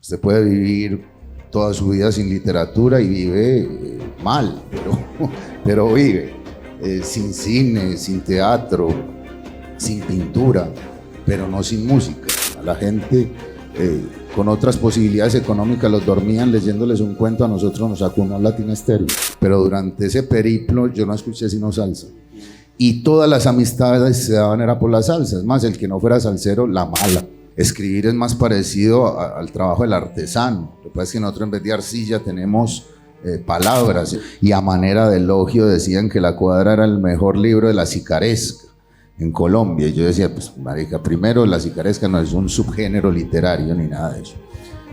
Usted puede vivir toda su vida sin literatura y vive mal, pero vive. Sin cine, sin teatro, sin pintura, pero no sin música. A la gente con otras posibilidades económicas los dormían leyéndoles un cuento, a nosotros nos acunó Latina Stereo. Pero durante ese periplo yo no escuché sino salsa. Y todas las amistades se daban era por la salsa. Es más, el que no fuera salsero, la mala. Escribir es más parecido al trabajo del artesano. Lo que pasa es que nosotros en vez de arcilla tenemos palabras. Y a manera de elogio decían que La Cuadra era el mejor libro de la sicaresca en Colombia. Y yo decía, pues marica, primero, la sicaresca no es un subgénero literario ni nada de eso.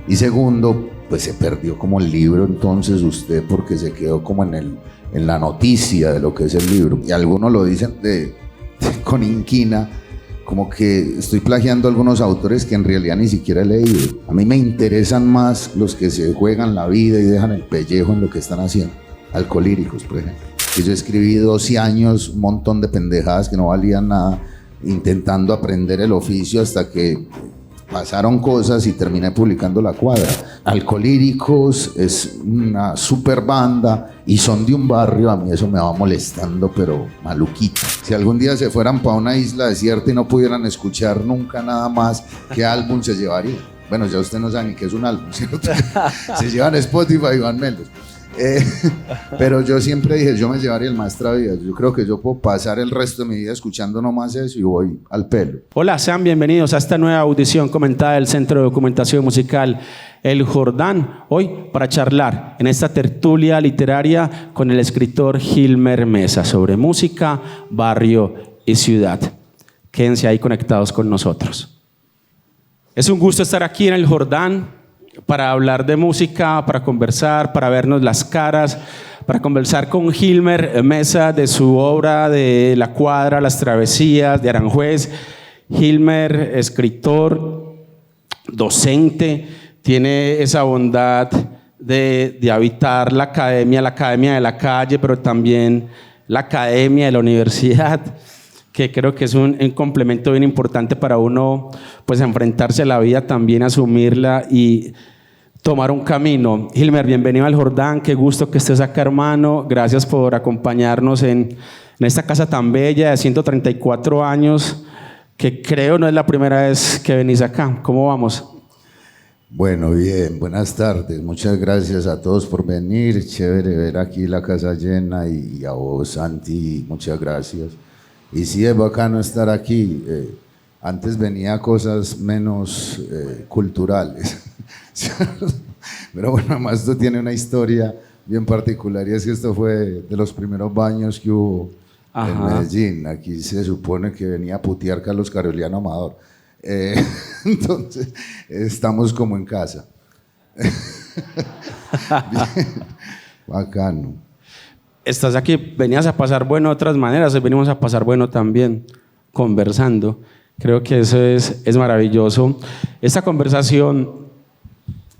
Y segundo, pues se perdió como el libro entonces usted, porque se quedó como en la noticia de lo que es el libro. Y algunos lo dicen con inquina, como que estoy plagiando a algunos autores que en realidad ni siquiera he leído. A mí me interesan más los que se juegan la vida y dejan el pellejo en lo que están haciendo. Alcolíricos, por ejemplo. Que yo escribí 12 años, un montón de pendejadas que no valían nada, intentando aprender el oficio hasta que pasaron cosas y terminé publicando La Cuadra. Alcolíricos es una super banda y son de un barrio, a mí eso me va molestando, pero maluquito. Si algún día se fueran para una isla desierta y no pudieran escuchar nunca nada más, ¿qué álbum se llevaría? Bueno, ya usted no sabe ni qué es un álbum, ¿cierto? Se llevan Spotify y Van Melos. Pero yo siempre dije, yo me llevaría el Maestra Vida. Yo creo que yo puedo pasar el resto de mi vida escuchando nomás eso y voy al pelo. Hola, sean bienvenidos a esta nueva audición comentada del Centro de Documentación Musical El Jordán. Hoy para charlar en esta tertulia literaria con el escritor Hilmer Mesa sobre música, barrio y ciudad. Quédense ahí conectados con nosotros. Es un gusto estar aquí en El Jordán para hablar de música, para conversar, para vernos las caras, para conversar con Hilmer Mesa de su obra de La Cuadra, Las Travesías, de Aranjuez. Hilmer, escritor, docente, tiene esa bondad de habitar la academia de la calle, pero también la academia de la universidad, que creo que es un complemento bien importante para uno, pues enfrentarse a la vida, también asumirla y tomar un camino. Hilmer, bienvenido al Jordán, qué gusto que estés acá, hermano. Gracias por acompañarnos en esta casa tan bella de 134 años, que creo no es la primera vez que venís acá. ¿Cómo vamos? Bueno, bien, buenas tardes. Muchas gracias a todos por venir. Chévere ver aquí la casa llena y a vos, Santi, muchas gracias. Y sí, es bacano estar aquí. Antes venía cosas menos culturales. Pero bueno, además esto tiene una historia bien particular y es que esto fue de los primeros baños que hubo en Medellín. Aquí se supone que venía a putear Carlos Caroliano Amador. Entonces, estamos como en casa. Bien, bacano. Estás aquí, venías a pasar bueno de otras maneras, hoy venimos a pasar bueno también, conversando. Creo que eso es maravilloso. Esta conversación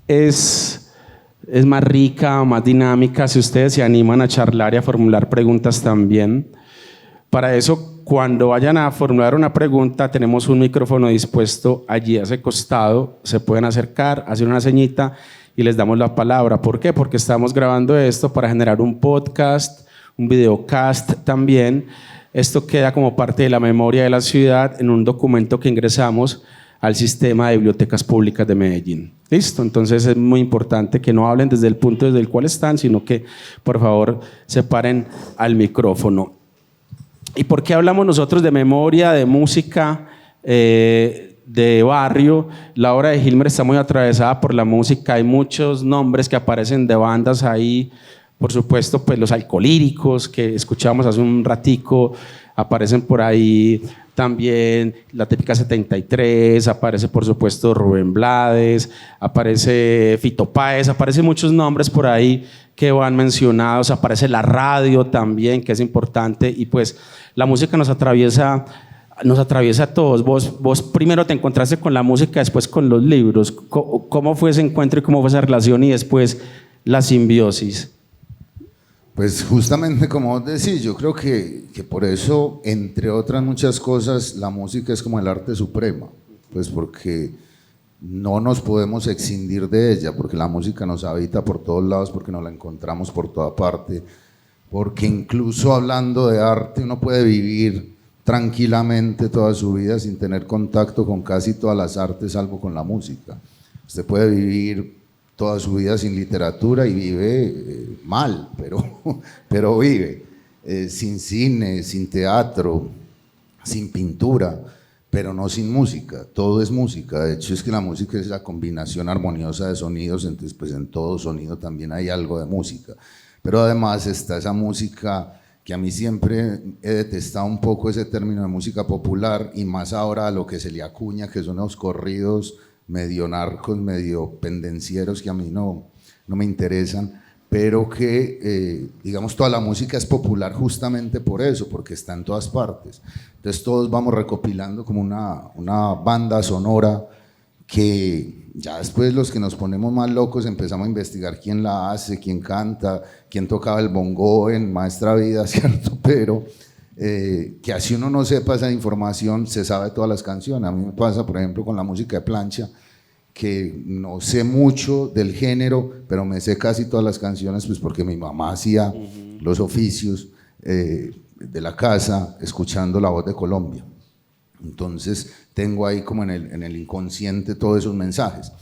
es más rica, más dinámica, si ustedes se animan a charlar y a formular preguntas también. Para eso, cuando vayan a formular una pregunta, tenemos un micrófono dispuesto allí a ese costado, se pueden acercar, hacer una ceñita y les damos la palabra. ¿Por qué? Porque estamos grabando esto para generar un podcast, un videocast también. Esto queda como parte de la memoria de la ciudad en un documento que ingresamos al sistema de bibliotecas públicas de Medellín. ¿Listo? Entonces es muy importante que no hablen desde el punto desde el cual están, sino que por favor se paren al micrófono. ¿Y por qué hablamos nosotros de memoria, de música, de barrio? La obra de Hilmer está muy atravesada por la música. Hay muchos nombres que aparecen de bandas ahí. Por supuesto, pues los Alcolíricos que escuchamos hace un ratico, aparecen por ahí también la Típica 73, aparece por supuesto Rubén Blades, aparece Fito Páez, aparecen muchos nombres por ahí que van mencionados, aparece la radio también, que es importante, y pues la música nos atraviesa a todos. Vos primero te encontraste con la música, después con los libros. ¿Cómo fue ese encuentro y cómo fue esa relación y después la simbiosis? Pues justamente como vos decís, yo creo que por eso, entre otras muchas cosas, la música es como el arte suprema, pues porque no nos podemos excindir de ella, porque la música nos habita por todos lados, porque nos la encontramos por toda parte, porque incluso hablando de arte uno puede vivir tranquilamente toda su vida sin tener contacto con casi todas las artes, salvo con la música. Usted puede vivir toda su vida sin literatura y vive mal, pero vive. Sin cine, sin teatro, sin pintura, pero no sin música. Todo es música. De hecho, es que la música es la combinación armoniosa de sonidos, entonces pues en todo sonido también hay algo de música. Pero además está esa música que a mí siempre he detestado un poco, ese término de música popular, y más ahora a lo que se le acuña, que son los corridos medio narcos, medio pendencieros, que a mí no me interesan, pero que, digamos, toda la música es popular justamente por eso, porque está en todas partes. Entonces todos vamos recopilando como una banda sonora que ya después los que nos ponemos más locos empezamos a investigar quién la hace, quién canta, quién tocaba el bongo en Maestra Vida, ¿cierto? Pero que así uno no sepa esa información, se sabe todas las canciones. A mí me pasa, por ejemplo, con la música de plancha, que no sé mucho del género, pero me sé casi todas las canciones, pues porque mi mamá hacía los oficios de la casa escuchando La Voz de Colombia. Entonces tengo ahí como en el inconsciente todos esos mensajes.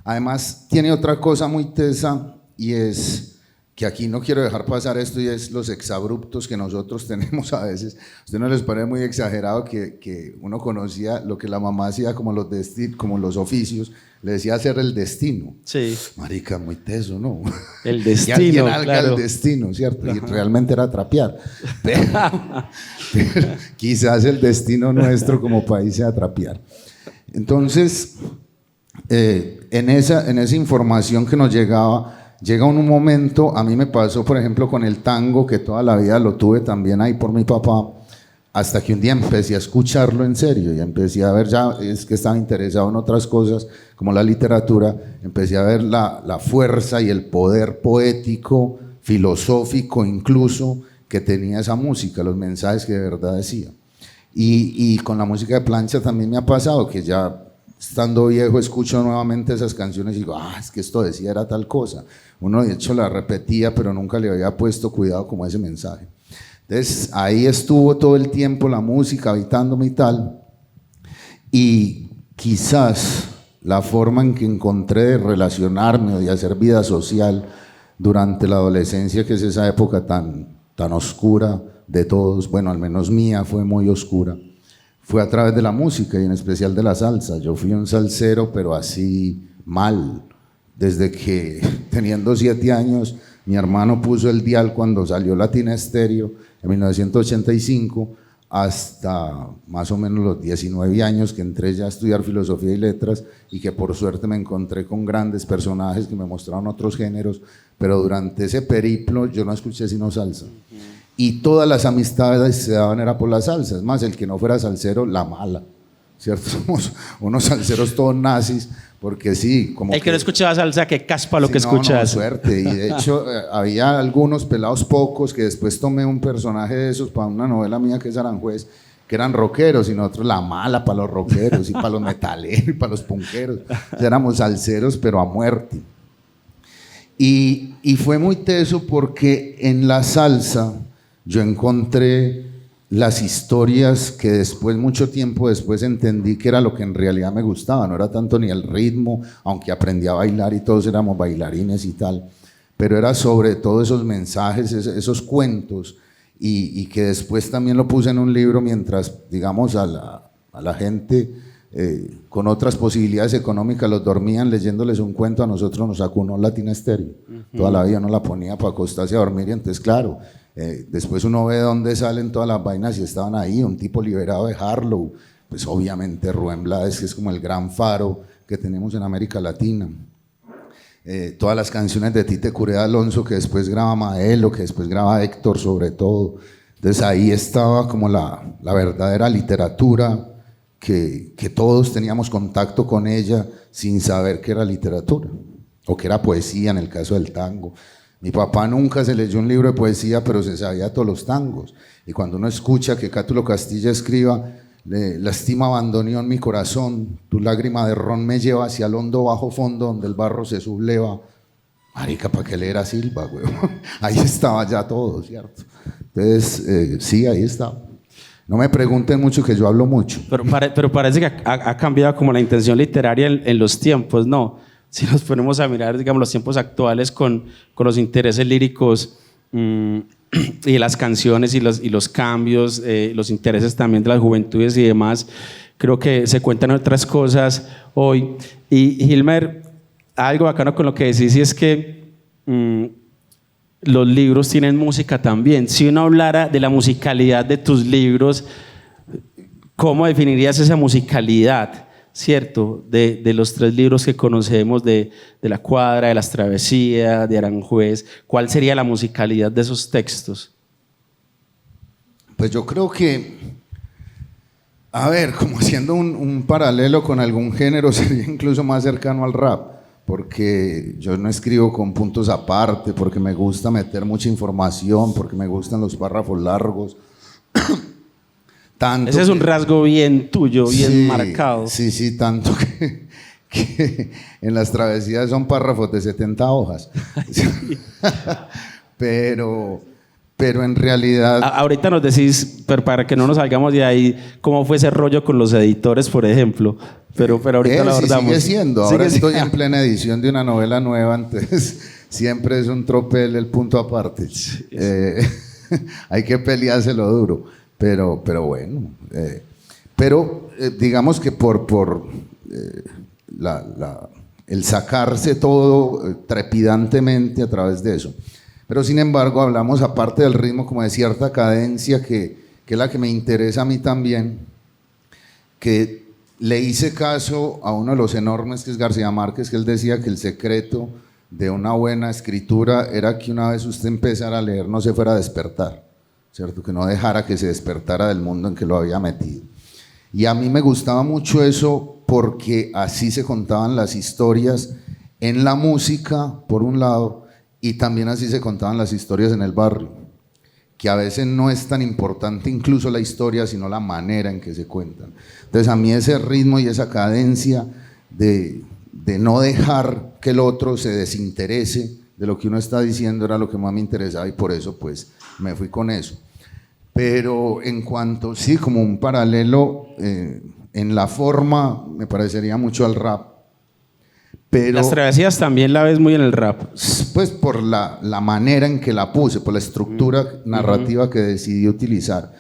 Además tiene otra cosa muy tesa, y es que aquí no quiero dejar pasar esto, y es los exabruptos que nosotros tenemos a veces. ¿A usted no les parece muy exagerado que uno conocía lo que la mamá hacía como los oficios, le decía hacer el destino? Sí. Marica, muy teso, ¿no? El destino, y alguien haga claro. el destino, ¿cierto? Y realmente era trapear. Pero quizás el destino nuestro como país sea trapear. Entonces, en esa información que nos llega un momento, a mí me pasó, por ejemplo, con el tango, que toda la vida lo tuve también ahí por mi papá, hasta que un día empecé a escucharlo en serio y empecé a ver, ya es que estaba interesado en otras cosas como la literatura, empecé a ver la fuerza y el poder poético, filosófico incluso, que tenía esa música, los mensajes que de verdad decía. Y con la música de plancha también me ha pasado que ya estando viejo escucho nuevamente esas canciones y digo, es que esto decía era tal cosa. Uno de hecho la repetía, pero nunca le había puesto cuidado como ese mensaje. Entonces ahí estuvo todo el tiempo la música habitándome y tal, y quizás la forma en que encontré de relacionarme o de hacer vida social durante la adolescencia, que es esa época tan oscura de todos, bueno, al menos mía fue muy oscura, fue a través de la música y en especial de la salsa. Yo fui un salsero, pero así mal, desde que teniendo 7 años mi hermano puso el dial cuando salió Latina Estéreo en 1985, hasta más o menos los 19 años que entré ya a estudiar filosofía y letras, y que por suerte me encontré con grandes personajes que me mostraron otros géneros, pero durante ese periplo yo no escuché sino salsa. Y todas las amistades se daban era por la salsa. Es más, el que no fuera salsero, la mala, ¿cierto? Somos unos salseros todos nazis, porque sí, como el que no escuchaba salsa, que caspa lo sí, que escuchas. No, suerte. Y de hecho había algunos pelados pocos que después tomé un personaje de esos para una novela mía que es Aranjuez, que eran rockeros, y nosotros la mala para los rockeros y para los metaleros y para los punqueros. O sea, éramos salseros pero a muerte. Y fue muy teso porque en la salsa yo encontré las historias que después, mucho tiempo después, entendí que era lo que en realidad me gustaba. No era tanto ni el ritmo, aunque aprendí a bailar y todos éramos bailarines y tal, pero era sobre todo esos mensajes, esos cuentos, y que después también lo puse en un libro mientras, digamos, a la gente con otras posibilidades económicas los dormían leyéndoles un cuento. A nosotros nos acunó Latina Estéreo. Toda la vida nos la ponía para acostarse a dormir, y entonces claro, después uno ve dónde salen todas las vainas y estaban ahí. Un tipo liberado de Harlow, pues obviamente Rubén Blades, que es como el gran faro que tenemos en América Latina. Todas las canciones de Tite Curé Alonso, que después graba Maelo, que después graba Héctor sobre todo. Entonces ahí estaba como la verdadera literatura, que todos teníamos contacto con ella sin saber que era literatura, o que era poesía en el caso del tango. Mi papá nunca se leyó un libro de poesía, pero se sabía todos los tangos. Y cuando uno escucha que Cátulo Castilla escriba La estima abandonó en mi corazón, tu lágrima de ron me lleva hacia el hondo bajo fondo donde el barro se subleva. Marica, ¿para qué leer a Silva, güey? Ahí estaba ya todo, ¿cierto? Entonces, sí, ahí está. No me pregunten mucho, que yo hablo mucho. Pero parece que ha cambiado como la intención literaria en los tiempos, ¿no? Si nos ponemos a mirar, digamos, los tiempos actuales con los intereses líricos y las canciones y los cambios, los intereses también de las juventudes y demás, creo que se cuentan otras cosas hoy. Y Gilmer, algo bacano con lo que decís, y es que los libros tienen música también. Si uno hablara de la musicalidad de tus libros, ¿cómo definirías esa musicalidad, cierto? De los 3 libros que conocemos, de La Cuadra, de Las Travesías, de Aranjuez. ¿Cuál sería la musicalidad de esos textos? Pues yo creo que, a ver, como haciendo un paralelo con algún género, sería incluso más cercano al rap, porque yo no escribo con puntos aparte, porque me gusta meter mucha información, porque me gustan los párrafos largos. Tanto ese es un rasgo bien tuyo, bien sí, marcado. Sí, tanto que en Las Travesías son párrafos de 70 hojas. pero en realidad... Ahorita nos decís, pero para que no nos salgamos de ahí, cómo fue ese rollo con los editores, por ejemplo. Pero ahorita lo abordamos. Sigue siendo. Ahora estoy en plena edición de una novela nueva, entonces siempre es un tropel el punto aparte. Sí. Hay que peleárselo duro. Pero bueno, digamos que por el sacarse todo trepidantemente a través de eso. Pero sin embargo hablamos, aparte del ritmo, como de cierta cadencia que es la que me interesa a mí también, que le hice caso a uno de los enormes, que es García Márquez, que él decía que el secreto de una buena escritura era que una vez usted empezara a leer no se fuera a despertar, ¿cierto? Que no dejara que se despertara del mundo en que lo había metido. Y a mí me gustaba mucho eso porque así se contaban las historias en la música, por un lado, y también así se contaban las historias en el barrio, que a veces no es tan importante incluso la historia, sino la manera en que se cuentan. Entonces a mí ese ritmo y esa cadencia de no dejar que el otro se desinterese de lo que uno está diciendo era lo que más me interesaba, y por eso pues me fui con eso. Pero en cuanto, sí, como un paralelo en la forma, me parecería mucho al rap. Pero, Las Travesías también la ves muy en el rap. Pues por la manera en que la puse, por la estructura narrativa que decidí utilizar.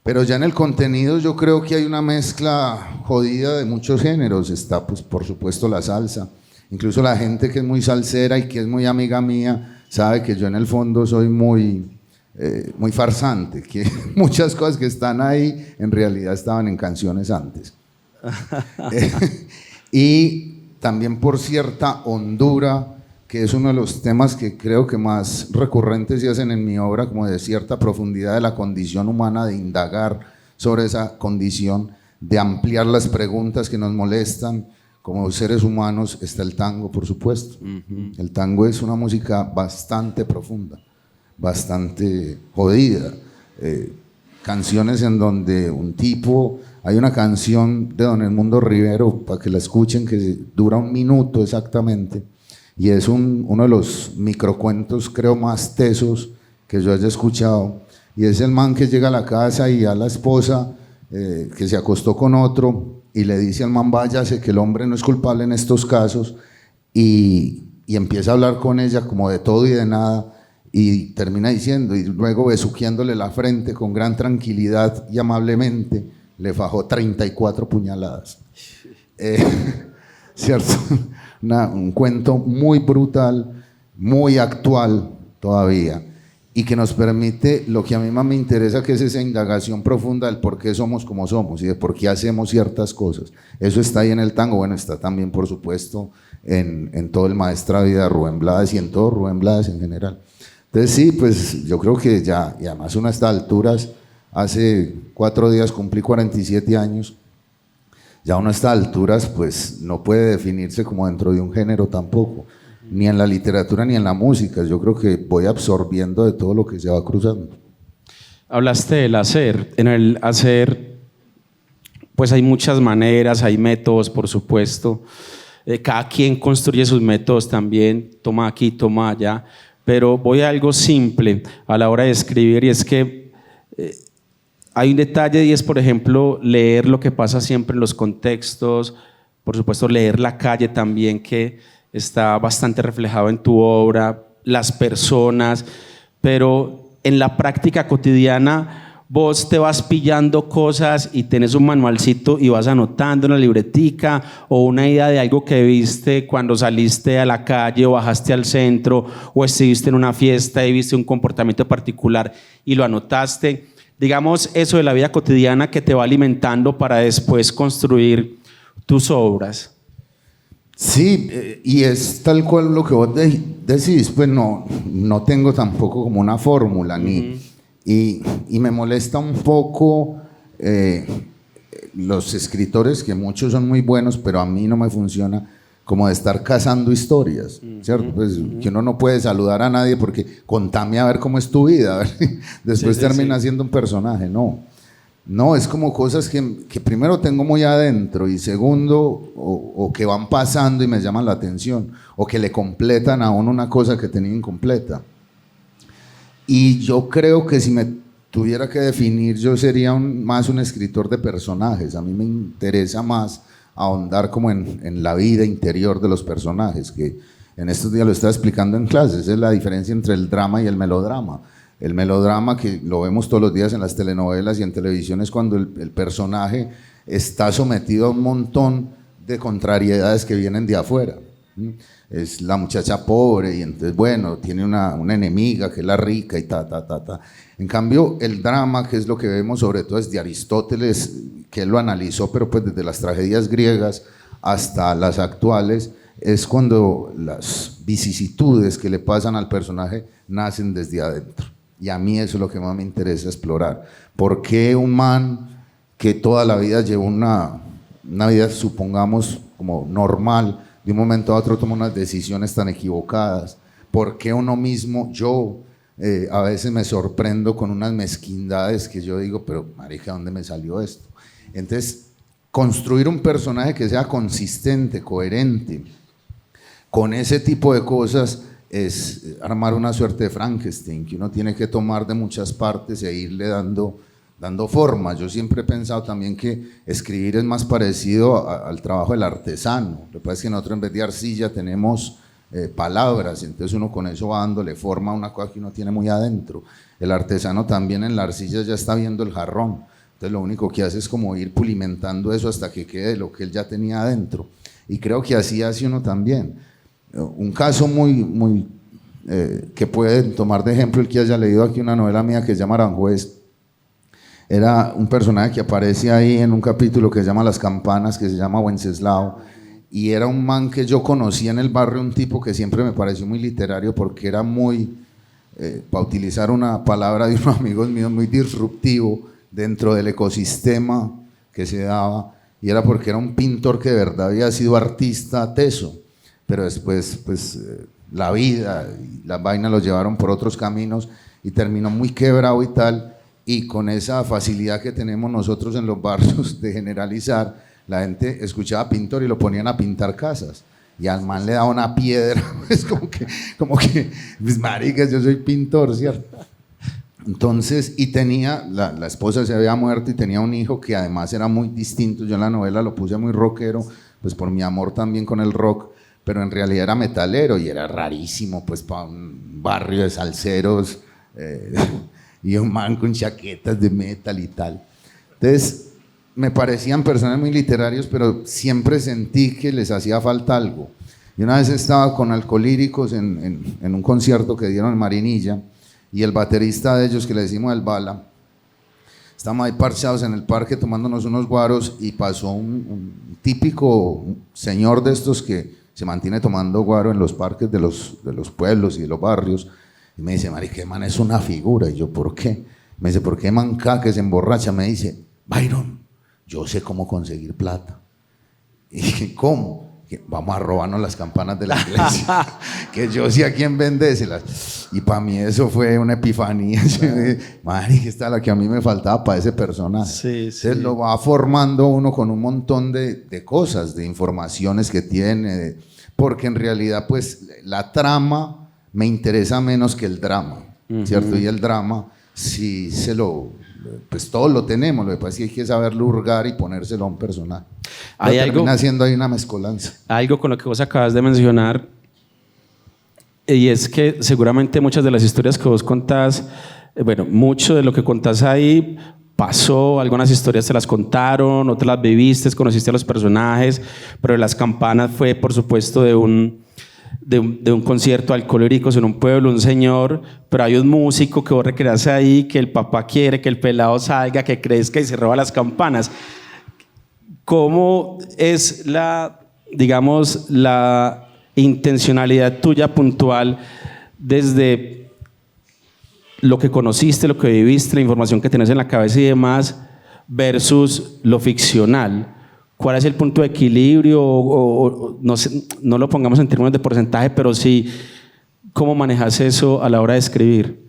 Pero ya en el contenido yo creo que hay una mezcla jodida de muchos géneros. Está pues por supuesto la salsa. Incluso la gente que es muy salsera y que es muy amiga mía sabe que yo en el fondo soy muy farsante, que muchas cosas que están ahí en realidad estaban en canciones antes. Y también por cierta hondura, que es uno de los temas que creo que más recurrentes se hacen en mi obra, como de cierta profundidad de la condición humana, de indagar sobre esa condición, de ampliar las preguntas que nos molestan. Como seres humanos está el tango, por supuesto. El tango es una música bastante profunda, bastante jodida. Canciones en donde un tipo... Hay una canción de Don Edmundo Rivero, para que la escuchen, que dura 1 minuto exactamente, y es uno de los microcuentos, creo, más tesos que yo haya escuchado. Y es el man que llega a la casa y a la esposa que se acostó con otro, y le dice al man, váyase, que el hombre no es culpable en estos casos, y empieza a hablar con ella como de todo y de nada, y termina diciendo, y luego besuqueándole la frente con gran tranquilidad y amablemente, le fajó 34 puñaladas. ¿Cierto? Un cuento muy brutal, muy actual todavía, y que nos permite lo que a mí más me interesa, que es esa indagación profunda del por qué somos como somos y de por qué hacemos ciertas cosas. Eso está ahí en el tango. Bueno, está también, por supuesto, en todo el Maestra Vida de Rubén Blades y en todo Rubén Blades en general. Entonces sí, pues yo creo que ya, y además uno a estas alturas, hace 4 días cumplí 47 años, ya uno a estas alturas pues no puede definirse como dentro de un género tampoco, ni en la literatura ni en la música. Yo creo que voy absorbiendo de todo lo que se va cruzando. Hablaste del hacer. En el hacer pues hay muchas maneras, hay métodos, por supuesto. Cada quien construye sus métodos también, toma aquí, toma allá, pero voy a algo simple a la hora de escribir, y es que hay un detalle, y es, por ejemplo, leer lo que pasa siempre en los contextos, por supuesto leer la calle también, que está bastante reflejado en tu obra, las personas, pero en la práctica cotidiana vos te vas pillando cosas y tenés un manualcito y vas anotando en la libretica, o una idea de algo que viste cuando saliste a la calle o bajaste al centro o estuviste en una fiesta y viste un comportamiento particular y lo anotaste. Digamos, eso de la vida cotidiana que te va alimentando para después construir tus obras. Sí, y es tal cual lo que vos decís, pues no tengo tampoco como una fórmula, y me molesta un poco los escritores, que muchos son muy buenos, pero a mí no me funciona, como de estar cazando historias, ¿cierto? Pues que uno no puede saludar a nadie porque contame a ver cómo es tu vida, a ver, después termina siendo un personaje, no, es como cosas que primero tengo muy adentro, y segundo, o que van pasando y me llaman la atención, o que le completan a uno una cosa que tenía incompleta. Y yo creo que si me tuviera que definir, yo sería más un escritor de personajes. A mí me interesa más ahondar como en la vida interior de los personajes, que en estos días lo estaba explicando en clases. Es la diferencia entre el drama y el melodrama. El melodrama, que lo vemos todos los días en las telenovelas y en televisión, es cuando el personaje está sometido a un montón de contrariedades que vienen de afuera. Es la muchacha pobre y entonces, bueno, tiene una enemiga que es la rica y ta. En cambio, el drama, que es lo que vemos sobre todo es de Aristóteles, que él lo analizó, pero pues desde las tragedias griegas hasta las actuales, es cuando las vicisitudes que le pasan al personaje nacen desde adentro. Y a mí eso es lo que más me interesa explorar. ¿Por qué un man que toda la vida llevó una vida, supongamos, como normal, de un momento a otro toma unas decisiones tan equivocadas? ¿Por qué uno mismo, yo a veces me sorprendo con unas mezquindades que yo digo, pero marica, ¿dónde me salió esto? Entonces, construir un personaje que sea consistente, coherente, con ese tipo de cosas, es armar una suerte de Frankenstein, que uno tiene que tomar de muchas partes e irle dando forma. Yo siempre he pensado también que escribir es más parecido al trabajo del artesano. Lo que pasa es que nosotros, en vez de arcilla, tenemos palabras, entonces uno con eso va dándole forma a una cosa que uno tiene muy adentro. El artesano también en la arcilla ya está viendo el jarrón, entonces lo único que hace es como ir pulimentando eso hasta que quede lo que él ya tenía adentro, y creo que así hace uno también. Un caso muy que pueden tomar de ejemplo el que haya leído aquí una novela mía que se llama Aranjuez. Era un personaje que aparece ahí en un capítulo que se llama Las Campanas, que se llama Wenceslao, y era un man que yo conocía en el barrio, un tipo que siempre me pareció muy literario porque era muy, para utilizar una palabra de unos amigos míos, muy disruptivo dentro del ecosistema que se daba, y era porque era un pintor que de verdad había sido artista teso, pero después pues la vida y las vainas lo llevaron por otros caminos y terminó muy quebrado y tal. Y con esa facilidad que tenemos nosotros en los barrios de generalizar, la gente escuchaba pintor y lo ponían a pintar casas, y al man le daba una piedra, pues como que pues marica, yo soy pintor, ¿cierto? Entonces, y tenía, la esposa se había muerto y tenía un hijo que además era muy distinto. Yo en la novela lo puse muy rockero, pues por mi amor también con el rock, pero en realidad era metalero y era rarísimo, pues para un barrio de salseros, y un man con chaquetas de metal y tal. Entonces, me parecían personajes muy literarios, pero siempre sentí que les hacía falta algo. Y una vez estaba con Alcolíricos en un concierto que dieron en Marinilla, y el baterista de ellos, que le decimos el Bala, estábamos ahí parchados en el parque tomándonos unos guaros, y pasó un típico señor de estos que se mantiene tomando guaro en los parques de los pueblos y de los barrios, y me dice, marica, ¿qué man es una figura? Y yo, ¿por qué? Me dice, ¿por qué manca que se emborracha? Me dice, Byron, yo sé cómo conseguir plata. Y dije, ¿cómo? Vamos a robarnos las campanas de la iglesia, que yo sé a quién vendérselas. Y para mí eso fue una epifanía. Madre, esta es la que a mí me faltaba para ese personaje. Sí, sí. Entonces lo va formando uno con un montón de cosas, de informaciones que tiene, porque en realidad pues la trama me interesa menos que el drama, ¿cierto? Y el drama, si se lo, pues todos lo tenemos, lo que pasa es que hay que saberlo hurgar y ponérselo a un personaje. Hay termina algo, siendo ahí una mezcolanza. algo con lo que vos acabas de mencionar, y es que seguramente muchas de las historias que vos contás, bueno, mucho de lo que contás ahí pasó, algunas historias te las contaron, otras las viviste, conociste a los personajes, pero Las Campanas fue, por supuesto, de un concierto de Alcohólicos en un pueblo, un señor, pero hay un músico que vos recreas ahí, que el papá quiere que el pelado salga, que crezca y se roba las campanas. ¿Cómo es digamos, la intencionalidad tuya puntual desde lo que conociste, lo que viviste, la información que tenés en la cabeza y demás, versus lo ficcional? ¿Cuál es el punto de equilibrio? O no sé, no lo pongamos en términos de porcentaje, pero sí, ¿cómo manejas eso a la hora de escribir?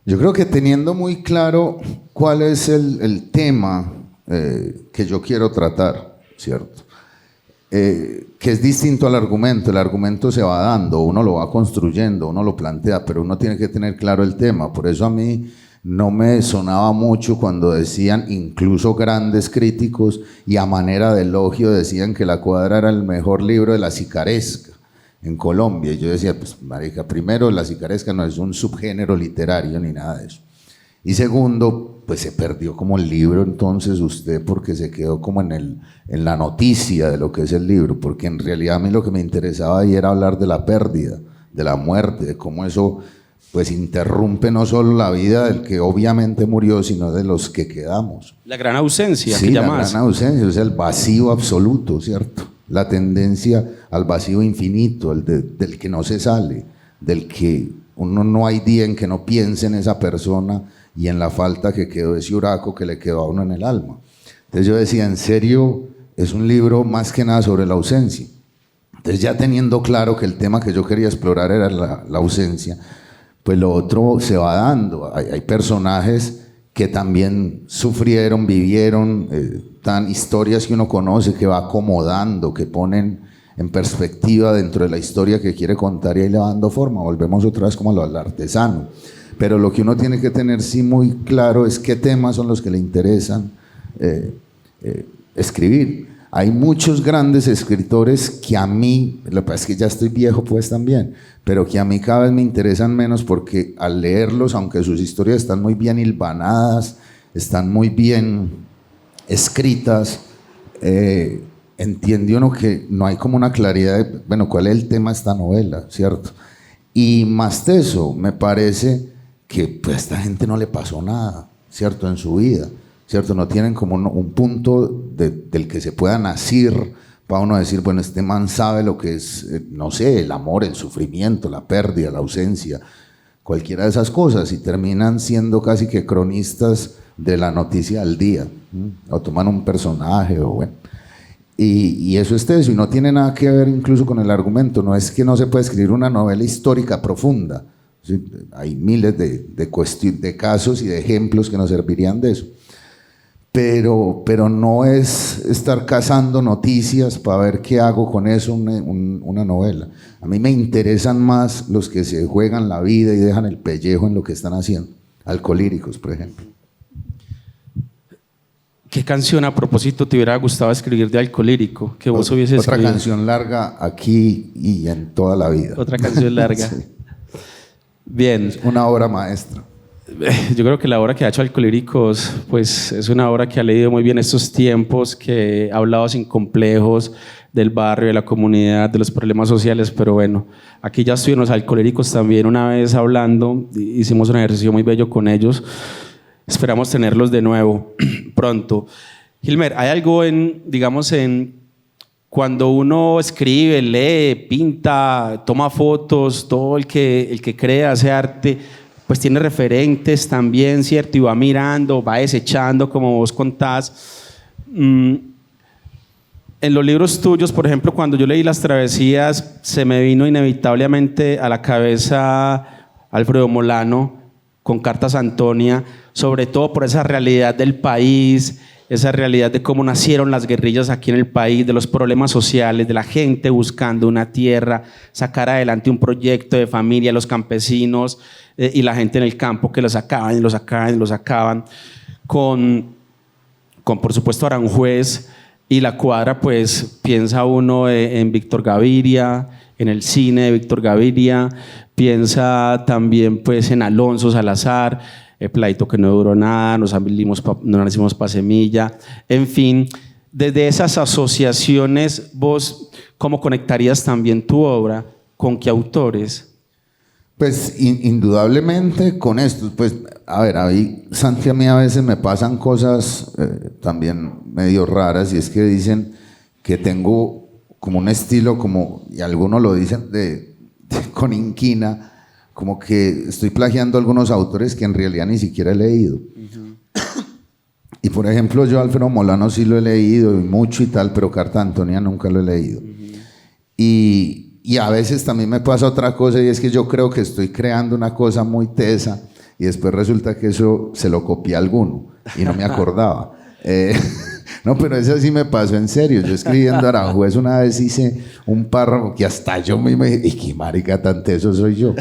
Yo creo que teniendo muy claro cuál es el tema que yo quiero tratar, ¿cierto? Que es distinto al argumento. El argumento se va dando, uno lo va construyendo, uno lo plantea, pero uno tiene que tener claro el tema. Por eso a mí no me sonaba mucho cuando decían, incluso grandes críticos, y a manera de elogio decían que La Cuadra era el mejor libro de la sicaresca en Colombia. Y yo decía, pues marica, primero, la sicaresca no es un subgénero literario ni nada de eso. Y segundo, pues se perdió como el libro entonces usted, porque se quedó como en la noticia de lo que es el libro, porque en realidad a mí lo que me interesaba ahí era hablar de la pérdida, de la muerte, de cómo eso pues interrumpe no solo la vida del que obviamente murió, sino de los que quedamos. La gran ausencia, sí, que la llamas. gran ausencia, o sea, el vacío absoluto, ¿cierto? La tendencia al vacío infinito, del que no se sale, del que uno no hay día en que no piense en esa persona y en la falta que quedó, ese huraco que le quedó a uno en el alma. Entonces yo decía, en serio, es un libro más que nada sobre la ausencia. Entonces ya teniendo claro que el tema que yo quería explorar era la ausencia, pues lo otro se va dando. Hay personajes que también sufrieron, vivieron, tan historias que uno conoce, que va acomodando, que ponen en perspectiva dentro de la historia que quiere contar y ahí le va dando forma. Volvemos otra vez como al artesano. Pero lo que uno tiene que tener sí muy claro es qué temas son los que le interesan escribir. Hay muchos grandes escritores que a mí, lo que pasa es que ya estoy viejo pues también, pero que a mí cada vez me interesan menos porque al leerlos, aunque sus historias están muy bien hilvanadas, están muy bien escritas, entiende uno que no hay como una claridad de, bueno, ¿cuál es el tema de esta novela? ¿Cierto? Y más de eso, me parece que pues, a esta gente no le pasó nada, ¿cierto? En su vida, ¿cierto? No tienen como un punto del que se pueda nacer para uno decir, bueno, este man sabe lo que es, no sé, el amor, el sufrimiento, la pérdida, la ausencia, cualquiera de esas cosas, y terminan siendo casi que cronistas de la noticia al día, o toman un personaje, o bueno. Y eso es eso, y no tiene nada que ver incluso con el argumento. No es que no se puede escribir una novela histórica profunda. ¿Sí? Hay miles de casos y de ejemplos que nos servirían de eso. Pero no es estar cazando noticias para ver qué hago con eso, una novela. A mí me interesan más los que se juegan la vida y dejan el pellejo en lo que están haciendo. Alcohólicos, por ejemplo. ¿Qué canción a propósito te hubiera gustado escribir de Alcolírico? Que vos hubieses Otra escrito. canción larga aquí y en toda la vida. Otra canción larga. Sí. Bien. Una obra maestra. Yo creo que la obra que ha hecho Alcolíricos pues, es una obra que ha leído muy bien estos tiempos, que ha hablado sin complejos del barrio, de la comunidad, de los problemas sociales, pero bueno, aquí ya estuvieron los Alcolíricos también una vez hablando, hicimos un ejercicio muy bello con ellos. Esperamos tenerlos de nuevo pronto. Gilmer, ¿hay algo digamos, cuando uno escribe, lee, pinta, toma fotos, todo el que crea, hace arte, pues tiene referentes también, ¿cierto? Y va mirando, va desechando, como vos contás. En los libros tuyos, por ejemplo, cuando yo leí Las Travesías, se me vino inevitablemente a la cabeza Alfredo Molano, con Cartas a Antonia, sobre todo por esa realidad del país, esa realidad de cómo nacieron las guerrillas aquí en el país, de los problemas sociales, de la gente buscando una tierra, sacar adelante un proyecto de familia, los campesinos y la gente en el campo que lo sacaban y lo sacaban y lo sacaban, con por supuesto Aranjuez y La Cuadra. Pues piensa uno en Víctor Gaviria, en el cine de Víctor Gaviria, piensa también pues en Alonso Salazar, el pleito que no duró nada, no nacimos pa' Semilla, en fin. Desde esas asociaciones, vos, ¿cómo conectarías también tu obra? ¿Con qué autores? Pues indudablemente con esto, pues a ver, ahí Santi, a mí a veces me pasan cosas también medio raras, y es que dicen que tengo como un estilo, como, y algunos lo dicen con inquina, como que estoy plagiando a algunos autores que en realidad ni siquiera he leído. Y por ejemplo, yo Alfredo Molano sí lo he leído y mucho y tal, pero Carta de Antonia nunca lo he leído. Y a veces también me pasa otra cosa, y es que yo creo que estoy creando una cosa muy tesa y después resulta que eso se lo copié a alguno y no me acordaba. No, pero eso sí me pasó en serio. Yo escribiendo Aranjuez una vez hice un párrafo que hasta yo mismo dije, ¡y qué marica tan teso soy yo!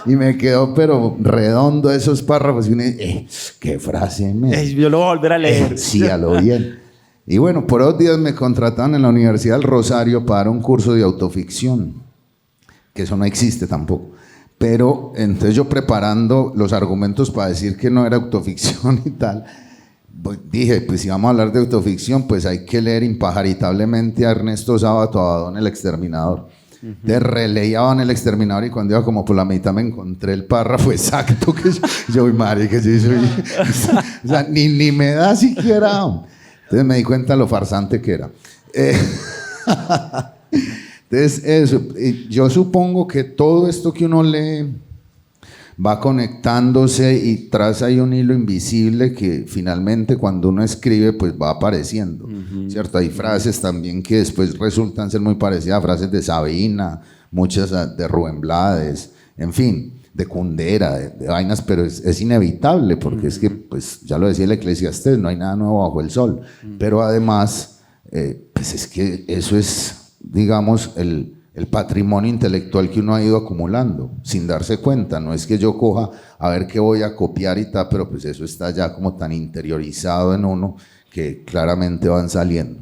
Y me quedó pero redondo esos párrafos y uno dice, ¡qué frase! Yo lo voy a volver a leer. Sí, a lo bien. Y bueno, por otros días me contrataron en la Universidad del Rosario para un curso de autoficción, que eso no existe tampoco. Pero entonces yo preparando los argumentos para decir que no era autoficción y tal, pues dije, pues si vamos a hablar de autoficción, pues hay que leer impajaritablemente a Ernesto Sábato Abadón, El Exterminador. Entonces releí Abadón, El Exterminador, y cuando iba como por la mitad me encontré el párrafo exacto que yo marica, yo soy, o sea, ni me da siquiera. Entonces me di cuenta lo farsante que era. Entonces eso, yo supongo que todo esto que uno lee va conectándose y traza ahí un hilo invisible que finalmente cuando uno escribe pues va apareciendo, ¿cierto? Hay frases también que después resultan ser muy parecidas a frases de Sabina, muchas de Rubén Blades, en fin, de Kundera, de vainas, pero es inevitable porque es que, pues ya lo decía el Eclesiastés, no hay nada nuevo bajo el sol, pero además, pues es que eso es, digamos, el patrimonio intelectual que uno ha ido acumulando sin darse cuenta. No es que yo coja a ver qué voy a copiar y tal, pero pues eso está ya como tan interiorizado en uno que claramente van saliendo.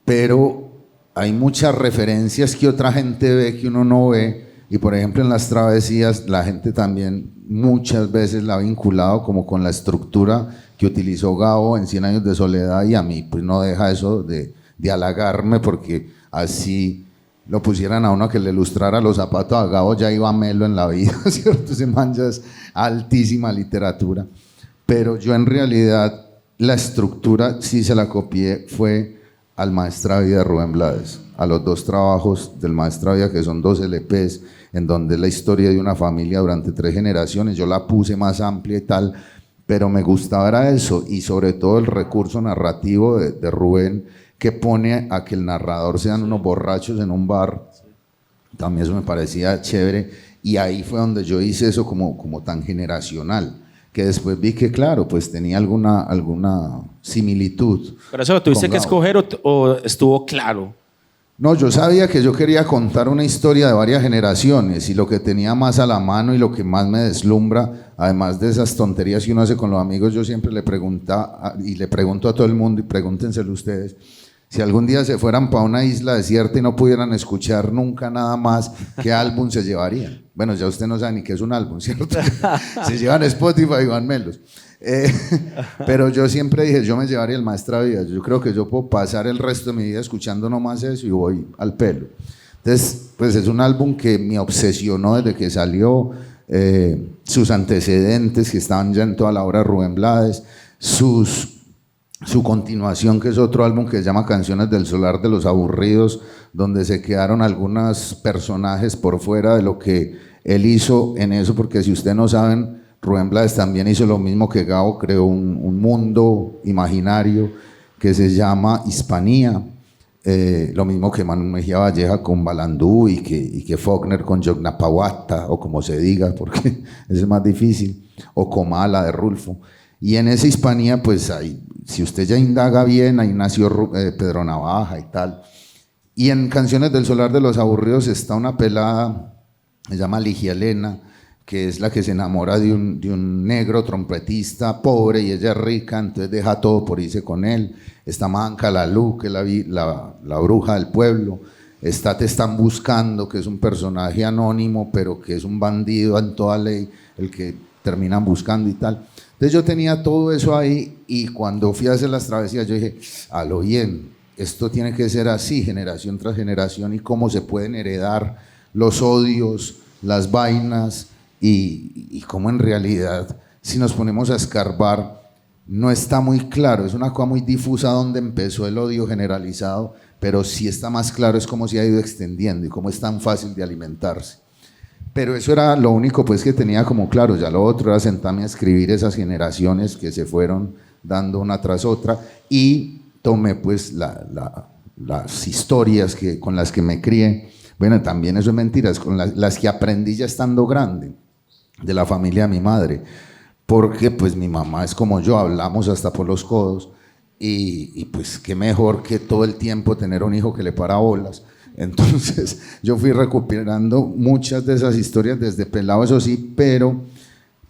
Pero hay muchas referencias que otra gente ve que uno no ve, y por ejemplo en Las Travesías la gente también muchas veces la ha vinculado como con la estructura que utilizó Gabo en 100 años de soledad, y a mí pues no deja eso de halagarme, porque así lo pusieran a uno a que le ilustrara los zapatos a Gabo, ya iba melo en la vida, ¿cierto? Ese man ya es altísima literatura. Pero yo en realidad la estructura sí se la copié, fue al Maestra Vida de Rubén Blades, a los dos trabajos del Maestra Vida, que son 2 LPs, en donde es la historia de una familia durante 3 generaciones. Yo la puse más amplia y tal, pero me gustaba era eso, y sobre todo el recurso narrativo de Rubén, que pone a que el narrador sean unos borrachos en un bar. También eso me parecía chévere, y ahí fue donde yo hice eso como tan generacional, que después vi que claro, pues tenía alguna similitud. ¿Pero eso lo tuviste que escoger o estuvo claro? No, yo sabía que yo quería contar una historia de varias generaciones, y lo que tenía más a la mano y lo que más me deslumbra, además de esas tonterías que uno hace con los amigos, yo siempre le pregunto a todo el mundo, y pregúntenselo ustedes, si algún día se fueran para una isla desierta y no pudieran escuchar nunca nada más, ¿qué álbum se llevarían? Bueno, ya usted no sabe ni qué es un álbum, ¿cierto? Se llevan Spotify y Van Melos. Pero yo siempre dije, yo me llevaría el Maestra Vida. Yo creo que yo puedo pasar el resto de mi vida escuchando nomás eso y voy al pelo. Entonces, pues es un álbum que me obsesionó desde que salió, sus antecedentes que estaban ya en toda la obra de Rubén Blades, su continuación, que es otro álbum que se llama Canciones del Solar de los Aburridos, donde se quedaron algunos personajes por fuera de lo que él hizo en eso, porque si ustedes no saben, Rubén Blades también hizo lo mismo que Gabo, creó un mundo imaginario que se llama Hispanía, lo mismo que Manu Mejía Valleja con Balandú y que Faulkner con Yognapahuata, o como se diga, porque es más difícil, o Comala de Rulfo. Y en esa Hispanía, pues ahí, si usted ya indaga bien, ahí nació Pedro Navaja y tal. Y en Canciones del Solar de los Aburridos está una pelada, se llama Ligia Elena, que es la que se enamora de un negro trompetista pobre y ella es rica, entonces deja todo por irse con él. Está Manca Lalú, que es la bruja del pueblo. Está Te Están Buscando, que es un personaje anónimo, pero que es un bandido en toda ley, el que terminan buscando y tal. Entonces yo tenía todo eso ahí y cuando fui a hacer las travesías yo dije, a lo bien, esto tiene que ser así, generación tras generación, y cómo se pueden heredar los odios, las vainas, y cómo en realidad, si nos ponemos a escarbar, no está muy claro, es una cosa muy difusa donde empezó el odio generalizado, pero sí está más claro es cómo se ha ido extendiendo y cómo es tan fácil de alimentarse. Pero eso era lo único pues que tenía como claro, ya lo otro era sentarme a escribir esas generaciones que se fueron dando una tras otra, y tomé pues las historias con las que me crié. Bueno, también eso es mentira, es con las que aprendí ya estando grande, de la familia de mi madre, porque pues mi mamá es como yo, hablamos hasta por los codos, y pues qué mejor que todo el tiempo tener un hijo que le para bolas. Entonces yo fui recuperando muchas de esas historias desde pelado, eso sí, pero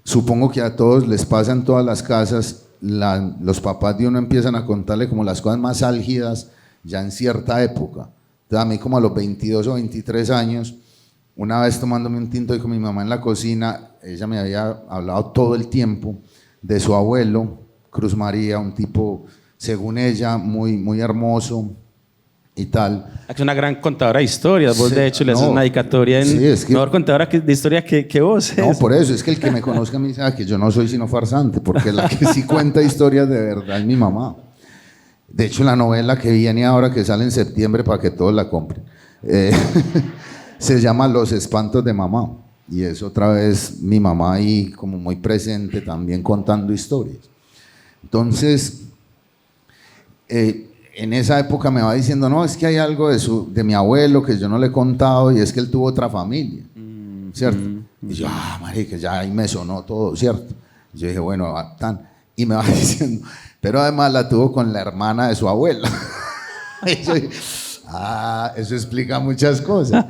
supongo que a todos les pasa en todas las casas, los papás de uno empiezan a contarle como las cosas más álgidas ya en cierta época. Entonces a mí como a los 22 o 23 años, una vez tomándome un tinto y con mi mamá en la cocina, ella me había hablado todo el tiempo de su abuelo, Cruz María, un tipo, según ella, muy, muy hermoso y tal. Es una gran contadora de historias, vos Sí, de hecho le haces no, una dedicatoria en sí, es que, mejor contadora de historia que vos. no, por eso, es que el que me conozca me dice que yo no soy sino farsante, porque la que sí cuenta historias de verdad es mi mamá. De hecho, la novela que viene ahora, que sale en septiembre para que todos la compren, se llama Los Espantos de Mamá, y es otra vez mi mamá ahí como muy presente también contando historias. Entonces, en esa época me va diciendo, no, es que hay algo de mi abuelo que yo no le he contado, y es que él tuvo otra familia, ¿cierto? Y yo, marica, ya ahí me sonó todo, ¿cierto? Y yo dije, bueno, tan, y me va diciendo, pero además la tuvo con la hermana de su abuela. Y yo dije, eso explica muchas cosas.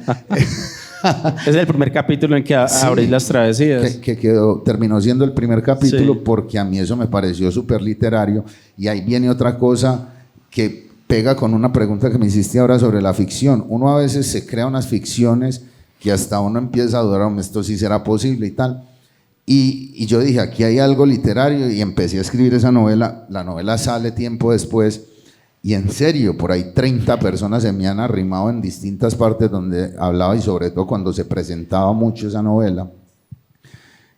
Es el primer capítulo en que abrís las travesías. Que terminó siendo el primer capítulo, porque a mí eso me pareció súper literario. Y ahí viene otra cosa que pega con una pregunta que me hiciste ahora sobre la ficción. Uno a veces se crea unas ficciones que hasta uno empieza a dudar, esto sí será posible y tal. Y yo dije, aquí hay algo literario, y empecé a escribir esa novela. La novela sale tiempo después, y en serio, por ahí 30 personas se me han arrimado en distintas partes donde hablaba, y sobre todo cuando se presentaba mucho esa novela,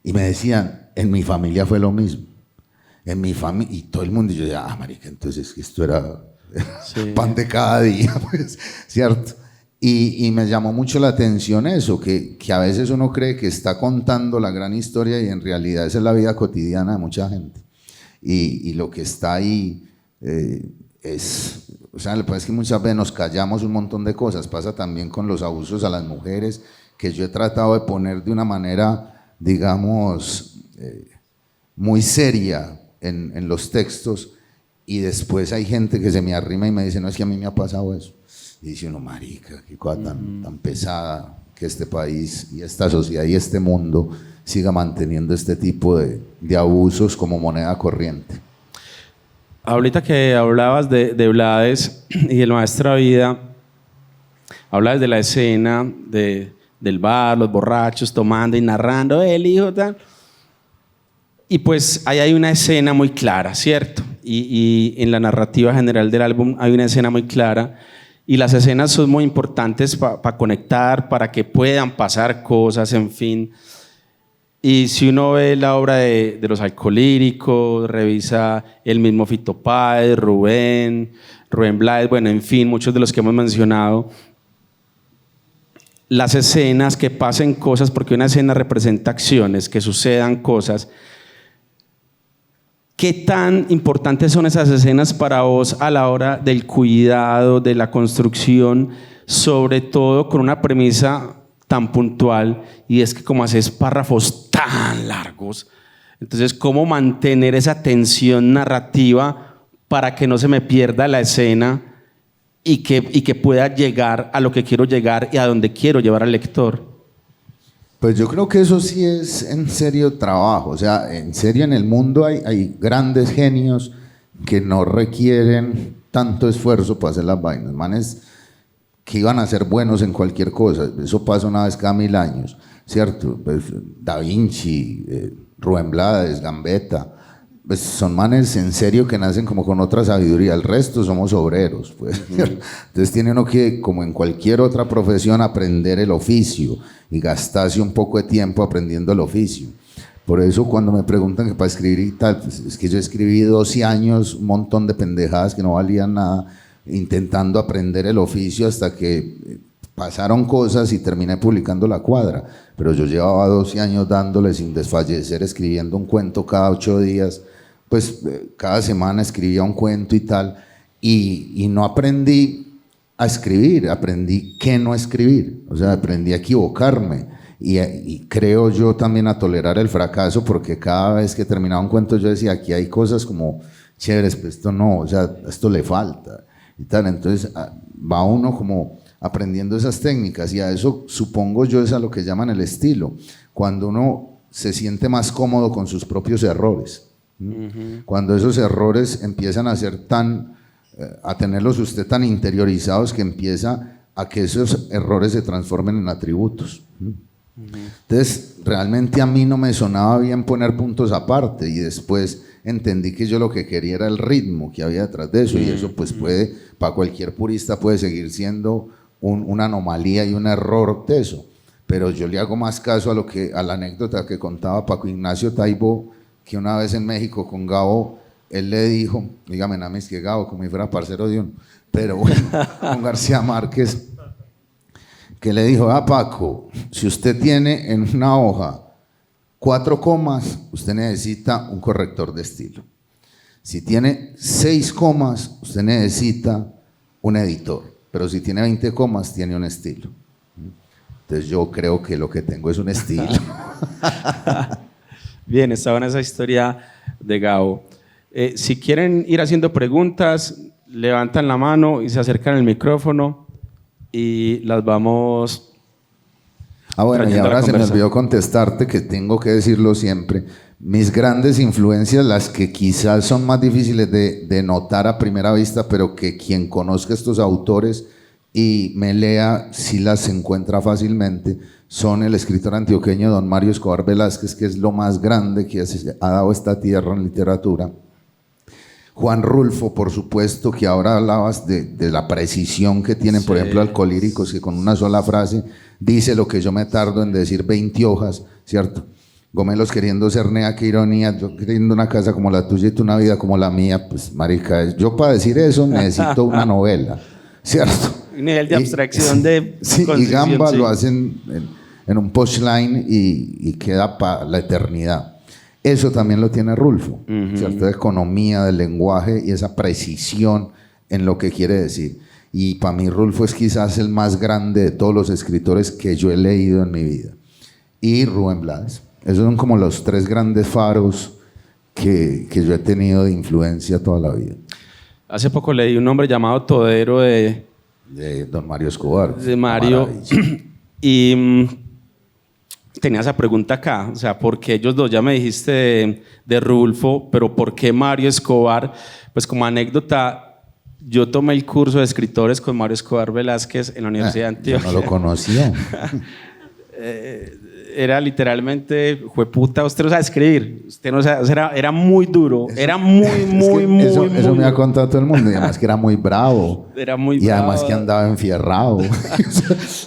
y me decían, en mi familia fue lo mismo, en mi familia, y todo el mundo, y yo decía, marica, entonces esto era pan de cada día, pues, ¿cierto? Y me llamó mucho la atención eso, que a veces uno cree que está contando la gran historia, y en realidad esa es la vida cotidiana de mucha gente, y lo que está ahí o sea, lo que pasa es que muchas veces nos callamos un montón de cosas. Pasa también con los abusos a las mujeres, que yo he tratado de poner de una manera, digamos, muy seria en los textos, y después hay gente que se me arrima y me dice, no, es que a mí me ha pasado eso. Y dice uno, marica, qué cosa tan pesada que este país y esta sociedad y este mundo siga manteniendo este tipo de abusos como moneda corriente. Ahorita que hablabas de Blades y el Maestra Vida, hablabas de la escena del bar, los borrachos tomando y narrando, el hijo tal. Y pues ahí hay una escena muy clara, ¿cierto? Y en la narrativa general del álbum hay una escena muy clara, y las escenas son muy importantes para conectar, para que puedan pasar cosas, en fin. Y si uno ve la obra de los Alcolíricos, revisa el mismo Fito Páez, Rubén Blades, bueno, en fin, muchos de los que hemos mencionado, las escenas, que pasen cosas, porque una escena representa acciones, que sucedan cosas, ¿Qué tan importantes son esas escenas para vos a la hora del cuidado, de la construcción, sobre todo con una premisa tan puntual, y es que como haces párrafos tan largos, entonces cómo mantener esa tensión narrativa para que no se me pierda la escena y que pueda llegar a lo que quiero llegar y a donde quiero llevar al lector? Pues yo creo que eso sí es en serio trabajo, o sea, en serio en el mundo hay grandes genios que no requieren tanto esfuerzo para hacer las vainas, manes que iban a ser buenos en cualquier cosa, eso pasa una vez cada 1000 años, ¿cierto? Pues, Da Vinci, Rubén Blades, Gambetta, pues son manes en serio que nacen como con otra sabiduría, el resto somos obreros, pues. Entonces tiene uno que, como en cualquier otra profesión, aprender el oficio y gastarse un poco de tiempo aprendiendo el oficio. Por eso cuando me preguntan que para escribir y tal, pues es que yo escribí 12 años, un montón de pendejadas que no valían nada, intentando aprender el oficio hasta que pasaron cosas y terminé publicando La Cuadra, pero yo llevaba 12 años dándole sin desfallecer, escribiendo un cuento cada 8 días, pues cada semana escribía un cuento y tal, y no aprendí a escribir, aprendí qué no escribir, o sea, aprendí a equivocarme, y creo yo también a tolerar el fracaso, porque cada vez que terminaba un cuento yo decía, aquí hay cosas como chéveres, pero esto no, o sea, esto le falta, y tal, entonces va uno como aprendiendo esas técnicas, y a eso supongo yo es a lo que llaman el estilo, cuando uno se siente más cómodo con sus propios errores, cuando esos errores empiezan a ser a tenerlos usted tan interiorizados que empieza a que esos errores se transformen en atributos. Entonces realmente a mí no me sonaba bien poner puntos aparte, y después entendí que yo lo que quería era el ritmo que había detrás de eso, y eso pues puede, para cualquier purista puede seguir siendo una anomalía y un error de eso, pero yo le hago más caso a la anécdota que contaba Paco Ignacio Taibo, que una vez en México con Gabo, él le dijo, dígame nada más que Gabo, como si fuera parcero de uno, pero bueno, con García Márquez, que le dijo, Paco, si usted tiene en una hoja 4 comas, usted necesita un corrector de estilo. Si tiene 6 comas, usted necesita un editor. Pero si tiene 20 comas, tiene un estilo. Entonces yo creo que lo que tengo es un estilo. Bien, estaba en esa historia de Gabo. Si quieren ir haciendo preguntas, levantan la mano y se acercan al micrófono y las vamos... Bueno, y ahora se me olvidó contestarte, que tengo que decirlo siempre. Mis grandes influencias, las que quizás son más difíciles de notar a primera vista, pero que quien conozca estos autores y me lea, sí las encuentra fácilmente, son el escritor antioqueño don Mario Escobar Velázquez, que es lo más grande que ha dado esta tierra en literatura. Juan Rulfo, por supuesto, que ahora hablabas de la precisión que tienen, por ejemplo, Alcolíricos, que con una sola frase dice lo que yo me tardo en decir 20 hojas, ¿cierto? Gomelos queriendo ser Nea, qué ironía, yo queriendo una casa como la tuya y tú una vida como la mía, pues marica, yo para decir eso necesito una novela, ¿cierto? Un nivel de abstracción de... Sí, y Gamba lo hacen en un punchline y queda para la eternidad. Eso también lo tiene Rulfo, ¿cierto? De economía del lenguaje y esa precisión en lo que quiere decir. Y para mí Rulfo es quizás el más grande de todos los escritores que yo he leído en mi vida. Y Rubén Blades. Esos son como los 3 grandes faros que yo he tenido de influencia toda la vida. Hace poco leí un nombre llamado Todero de don Mario Escobar. De Mario. Y tenía esa pregunta acá, o sea, ¿por qué ellos dos? Ya me dijiste de Rulfo, pero ¿por qué Mario Escobar? Pues como anécdota, yo tomé el curso de escritores con Mario Escobar Velázquez en la Universidad de Antioquia. Yo no lo conocía. Era literalmente, jueputa, usted no sabe escribir, usted no sabe, o sea, era muy duro, era muy eso me ha contado todo el mundo, y además que era muy bravo. Era muy bravo. Y además que andaba enfierrado.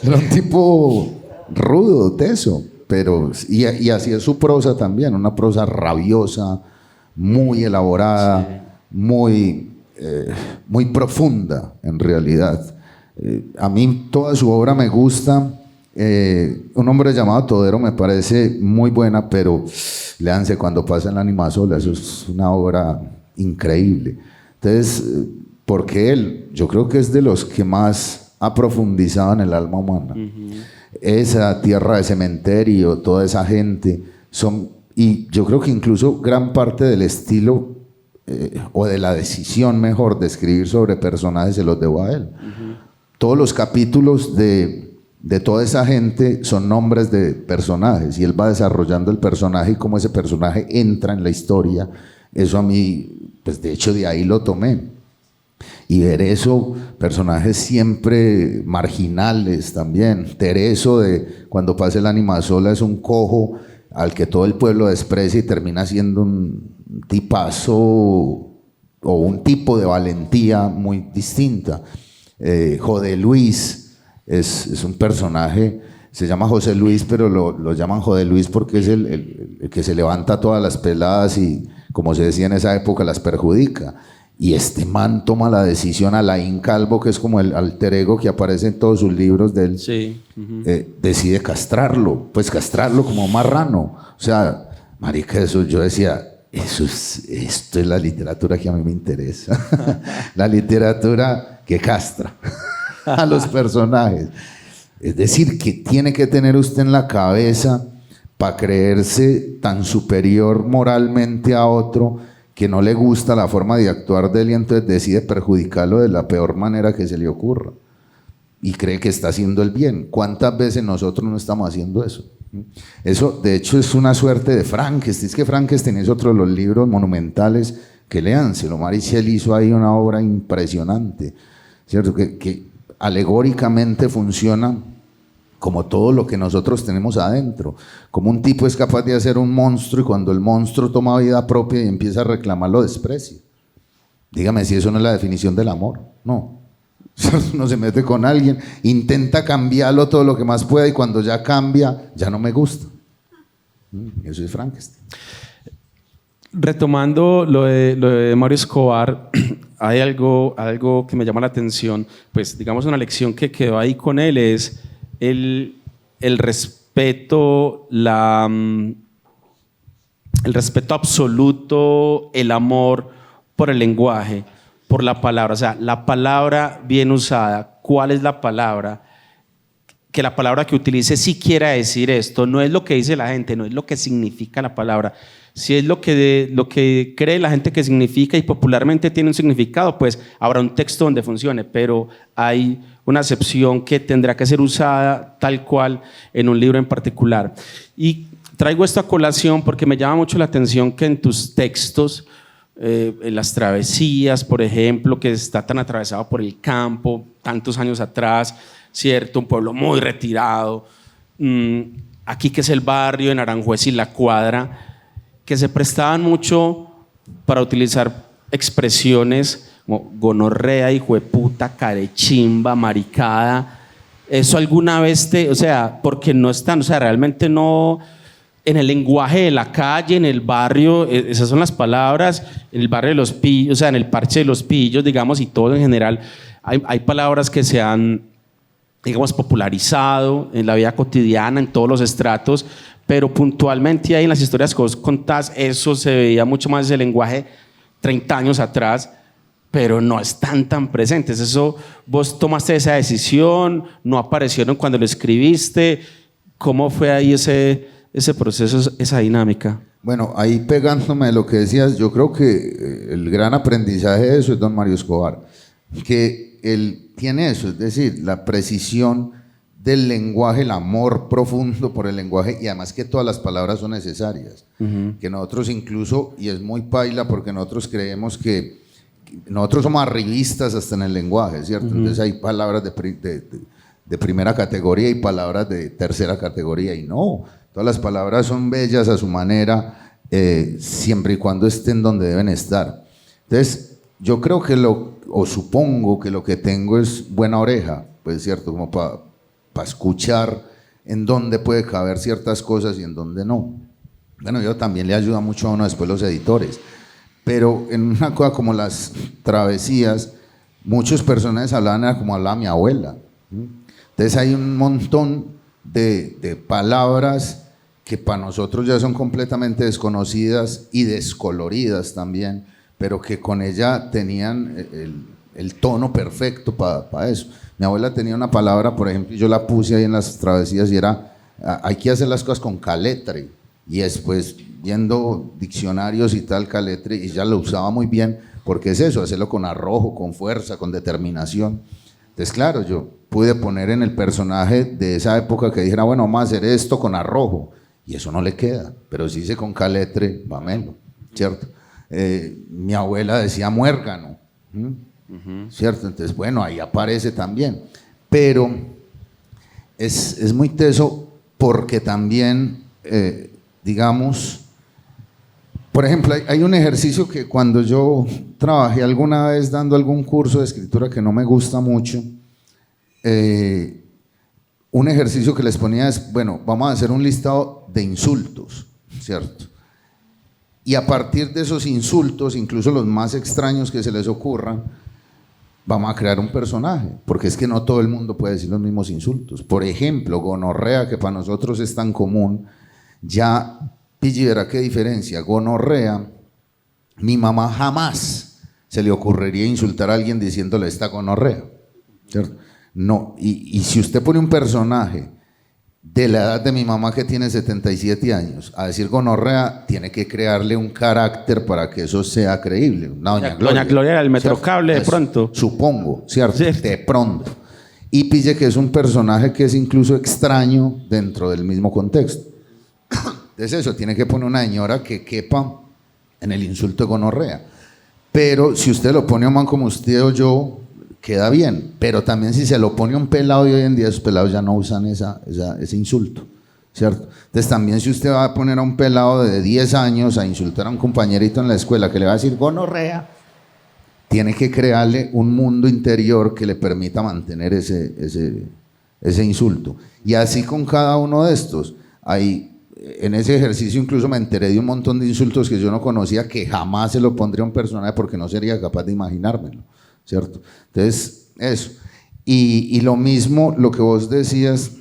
Era un tipo rudo, teso, pero, y así es su prosa también, una prosa rabiosa, muy elaborada, muy profunda en realidad. A mí toda su obra me gusta. Un hombre llamado Todero me parece muy buena, pero léanse Cuando pasa el ánima sola, eso es una obra increíble. Entonces, porque él, yo creo que es de los que más ha profundizado en el alma humana. Esa tierra de cementerio, toda esa gente, y yo creo que incluso gran parte del estilo o de la decisión mejor de escribir sobre personajes se los debo a él. Todos los capítulos de toda esa gente son nombres de personajes y él va desarrollando el personaje y cómo ese personaje entra en la historia. Eso a mí, pues de hecho de ahí lo tomé. Y ver eso, personajes siempre marginales también. Tereso de Cuando pasa el ánima sola es un cojo al que todo el pueblo desprecia y termina siendo un tipazo o un tipo de valentía muy distinta. José Luis es un personaje, se llama José Luis, pero lo llaman José Luis porque es el que se levanta todas las peladas y, como se decía en esa época, las perjudica. Y este man toma la decisión, Alain Calvo, que es como el alter ego que aparece en todos sus libros de él, sí. Decide castrarlo como marrano. O sea, marica, eso yo decía, esto es la literatura que a mí me interesa. La literatura que castra a los personajes. Es decir, que tiene que tener usted en la cabeza para creerse tan superior moralmente a otro que no le gusta la forma de actuar de él y entonces decide perjudicarlo de la peor manera que se le ocurra y cree que está haciendo el bien. ¿Cuántas veces nosotros no estamos haciendo eso? Eso, de hecho, es una suerte de Frankenstein. Es que Frankenstein es otro de los libros monumentales que léanselo. Mary Shelley hizo ahí una obra impresionante, ¿cierto? Que alegóricamente funciona como todo lo que nosotros tenemos adentro. Como un tipo es capaz de hacer un monstruo y cuando el monstruo toma vida propia y empieza a reclamar, lo desprecia. Dígame si eso no es la definición del amor. No. Uno se mete con alguien, intenta cambiarlo todo lo que más pueda y cuando ya cambia, ya no me gusta. Eso es Frankenstein. Retomando lo de Mario Escobar, hay algo que me llama la atención. Pues digamos una lección que quedó ahí con él es el respeto, el respeto absoluto, el amor por el lenguaje, por la palabra. O sea, la palabra bien usada. ¿Cuál es la palabra? Que la palabra que utilice sí quiera decir esto. No es lo que dice la gente, no es lo que significa la palabra. Si es lo que cree la gente que significa y popularmente tiene un significado, pues habrá un texto donde funcione, pero hay una acepción que tendrá que ser usada tal cual en un libro en particular. Y traigo esto a colación porque me llama mucho la atención que en tus textos, en las travesías, por ejemplo, que está tan atravesado por el campo, tantos años atrás, ¿cierto? Un pueblo muy retirado, aquí que es el barrio, en Aranjuez y La Cuadra, que se prestaban mucho para utilizar expresiones como gonorrea, hijueputa, carechimba, maricada. Eso alguna vez o sea, porque no están, o sea, realmente no, en el lenguaje de la calle, en el barrio, esas son las palabras, en el barrio de los pillos, o sea, en el parche de los pillos, digamos, y todo en general, hay palabras que se han, digamos, popularizado en la vida cotidiana, en todos los estratos, pero puntualmente ahí en las historias que vos contás, eso se veía mucho más ese lenguaje 30 años atrás, pero no están tan presentes. Eso, vos tomaste esa decisión, no aparecieron cuando lo escribiste. ¿Cómo fue ahí ese proceso, esa dinámica? Bueno, ahí pegándome de lo que decías, yo creo que el gran aprendizaje de eso es don Mario Escobar, que él tiene eso, es decir, la precisión del lenguaje, el amor profundo por el lenguaje y además que todas las palabras son necesarias. Que nosotros incluso, y es muy paila porque nosotros creemos que nosotros somos arribistas hasta en el lenguaje, ¿cierto? Entonces hay palabras de primera categoría y palabras de tercera categoría y no, todas las palabras son bellas a su manera, siempre y cuando estén donde deben estar. Entonces yo creo que o supongo que lo que tengo es buena oreja, pues cierto, como para escuchar en dónde puede caber ciertas cosas y en dónde no. Bueno, yo también le ayuda mucho a uno después los editores, pero en una cosa como las travesías, muchos personajes hablaban como hablaba mi abuela. Entonces hay un montón de palabras que para nosotros ya son completamente desconocidas y descoloridas también, pero que con ella tenían el tono perfecto para eso. Mi abuela tenía una palabra, por ejemplo, y yo la puse ahí en las travesías y era, hay que hacer las cosas con caletre, y después viendo diccionarios y tal, caletre, y ella lo usaba muy bien, porque es eso, hacerlo con arrojo, con fuerza, con determinación. Entonces, claro, yo pude poner en el personaje de esa época que dijera, bueno, vamos a hacer esto con arrojo, y eso no le queda, pero si hice con caletre, vámelo, ¿cierto? Mi abuela decía muérgano, ¿cierto? Entonces, bueno, ahí aparece también, pero es muy teso porque también, digamos, por ejemplo, hay un ejercicio que cuando yo trabajé alguna vez dando algún curso de escritura que no me gusta mucho, un ejercicio que les ponía es, bueno, vamos a hacer un listado de insultos, ¿cierto? Y a partir de esos insultos, incluso los más extraños que se les ocurran, vamos a crear un personaje, porque es que no todo el mundo puede decir los mismos insultos. Por ejemplo, gonorrea, que para nosotros es tan común, ya Pille verá qué diferencia. Gonorrea, mi mamá jamás se le ocurriría insultar a alguien diciéndole esta gonorrea, ¿cierto? No, y si usted pone un personaje de la edad de mi mamá que tiene 77 años a decir gonorrea, tiene que crearle un carácter para que eso sea creíble. Una doña Gloria. Doña Gloria era el metrocable, ¿cierto? de pronto. Supongo, ¿cierto? ¿Cierto? De pronto. Y pille que es un personaje que es incluso extraño dentro del mismo contexto. Entonces eso, tiene que poner una señora que quepa en el insulto de gonorrea. Pero si usted lo pone a un man como usted o yo, queda bien, pero también si se lo pone a un pelado, y hoy en día esos pelados ya no usan ese insulto, ¿cierto? Entonces también si usted va a poner a un pelado de 10 años a insultar a un compañerito en la escuela que le va a decir gonorrea, tiene que crearle un mundo interior que le permita mantener ese insulto. Y así con cada uno de estos. En ese ejercicio incluso me enteré de un montón de insultos que yo no conocía, que jamás se lo pondría a un personaje porque no sería capaz de imaginármelo, ¿cierto? Entonces, eso. Y lo mismo, lo que vos decías,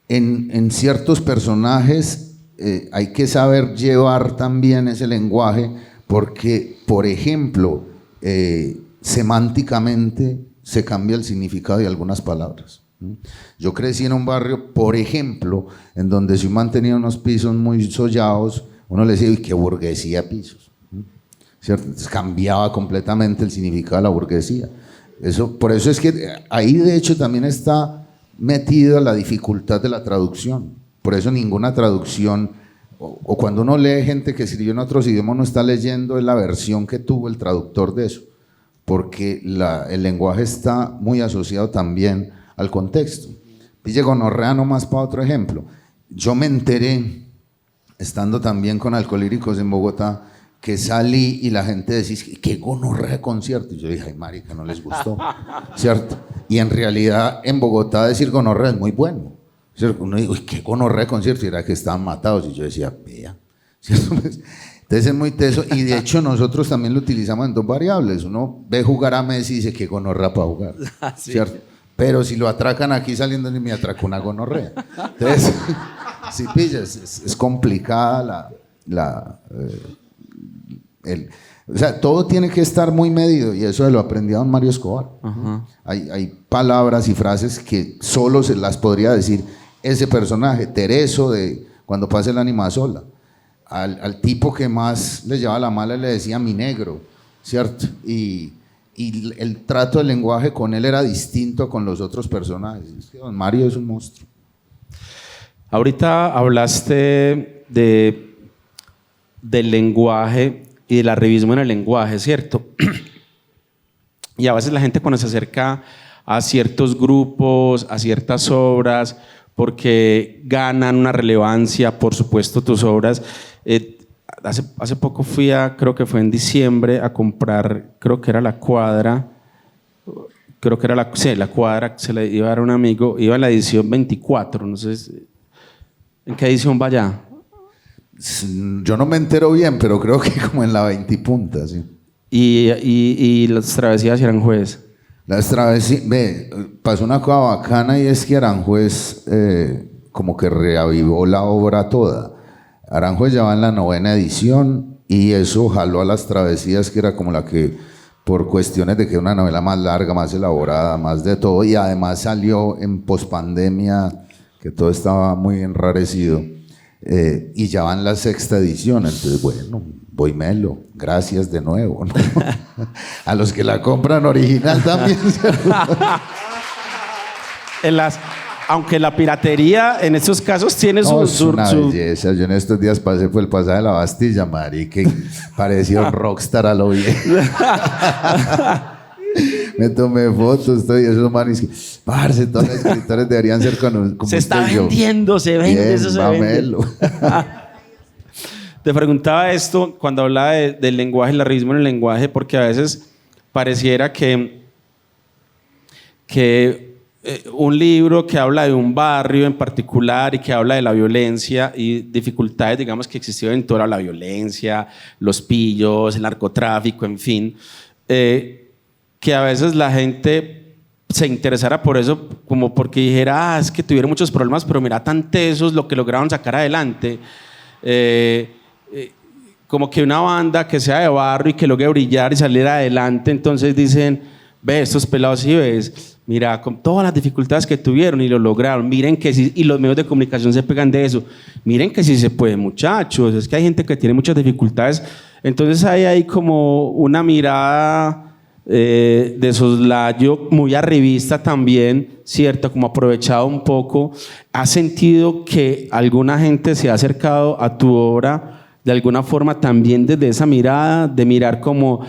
en ciertos personajes hay que saber llevar también ese lenguaje porque, por ejemplo, semánticamente se cambia el significado de algunas palabras. Yo crecí en un barrio, por ejemplo, en donde si un man tenía unos pisos muy sollados, uno le decía, uy, qué burguesía pisos. ¿Cierto? Entonces cambiaba completamente el significado de la burguesía. Por eso es que ahí de hecho también está metida la dificultad de la traducción. Por eso ninguna traducción, o cuando uno lee gente que escribió en otros idiomas, no está leyendo la versión que tuvo el traductor de eso, porque el lenguaje está muy asociado también al contexto. Pille gonorrea nomás para otro ejemplo. Yo me enteré, estando también con Alcolíricos en Bogotá, que salí y la gente decía, ¿qué gonorrea de concierto? Y yo dije, ay, marica, no les gustó, ¿cierto? Y en realidad en Bogotá decir gonorrea es muy bueno, ¿cierto? Uno dice, uy, qué gonorrea de concierto, y era que estaban matados, y yo decía, vea, ¿cierto? Entonces es muy teso, y de hecho nosotros también lo utilizamos en dos variables. Uno ve jugar a Messi y dice, qué gonorrea para jugar, ¿cierto? Pero si lo atracan aquí saliendo, ni me atracó una gonorrea. Entonces, si pillas, es complicada o sea, todo tiene que estar muy medido, y eso lo aprendí a don Mario Escobar. Hay palabras y frases que solo se las podría decir ese personaje. Tereso, de Cuando pase el ánima sola. Al tipo que más le llevaba la mala le decía mi negro, ¿cierto? Y el trato del lenguaje con él era distinto con los otros personajes. Es que don Mario es un monstruo. Ahorita hablaste del lenguaje y del arribismo en el lenguaje, ¿cierto? Y a veces la gente cuando se acerca a ciertos grupos, a ciertas obras, porque ganan una relevancia, por supuesto, tus obras. Hace poco creo que fue en diciembre, a comprar, creo que era La Cuadra, La Cuadra, se le iba a dar a un amigo, iba en la edición 24, no sé, ¿en qué edición va ya? Yo no me entero bien, pero creo que como en la 20 y punta, sí. Y las travesías de Aranjuez. Las travesías, pasó una cosa bacana, y es que Aranjuez como que reavivó la obra toda. Aranjo ya va en la 9ª edición y eso jaló a Las Travesías, que era como la que, por cuestiones de que es una novela más larga, más elaborada, más de todo, y además salió en pospandemia, que todo estaba muy enrarecido, y ya va en la 6ª edición. Entonces, bueno, voy melo, gracias de nuevo, ¿no? A los que la compran original también. Aunque la piratería en estos casos tiene No, es una belleza. Yo en estos días pasé por el pasaje de la Bastilla, marica, que parecía un rockstar a lo bien. Me tomé fotos, esos manes que, parce, todos los escritores deberían ser como se está vendiendo, se vende, bien, eso se vende. Te preguntaba esto cuando hablaba del lenguaje, el larrismo en el lenguaje, porque a veces pareciera que un libro que habla de un barrio en particular y que habla de la violencia y dificultades, digamos, que existieron en toda la violencia, los pillos, el narcotráfico, en fin, que a veces la gente se interesara por eso, como porque dijera, es que tuvieron muchos problemas, pero mira tan tesos lo que lograron sacar adelante. Como que una banda que sea de barrio y que logre brillar y salir adelante, entonces dicen, ve, estos pelados, sí ves, mira, con todas las dificultades que tuvieron y lo lograron, miren que sí, y los medios de comunicación se pegan de eso, miren que sí se puede, muchachos, es que hay gente que tiene muchas dificultades, entonces hay como una mirada de soslayo muy arribista también, ¿cierto? Como aprovechado un poco. ¿Has sentido que alguna gente se ha acercado a tu obra de alguna forma también desde esa mirada, de mirar como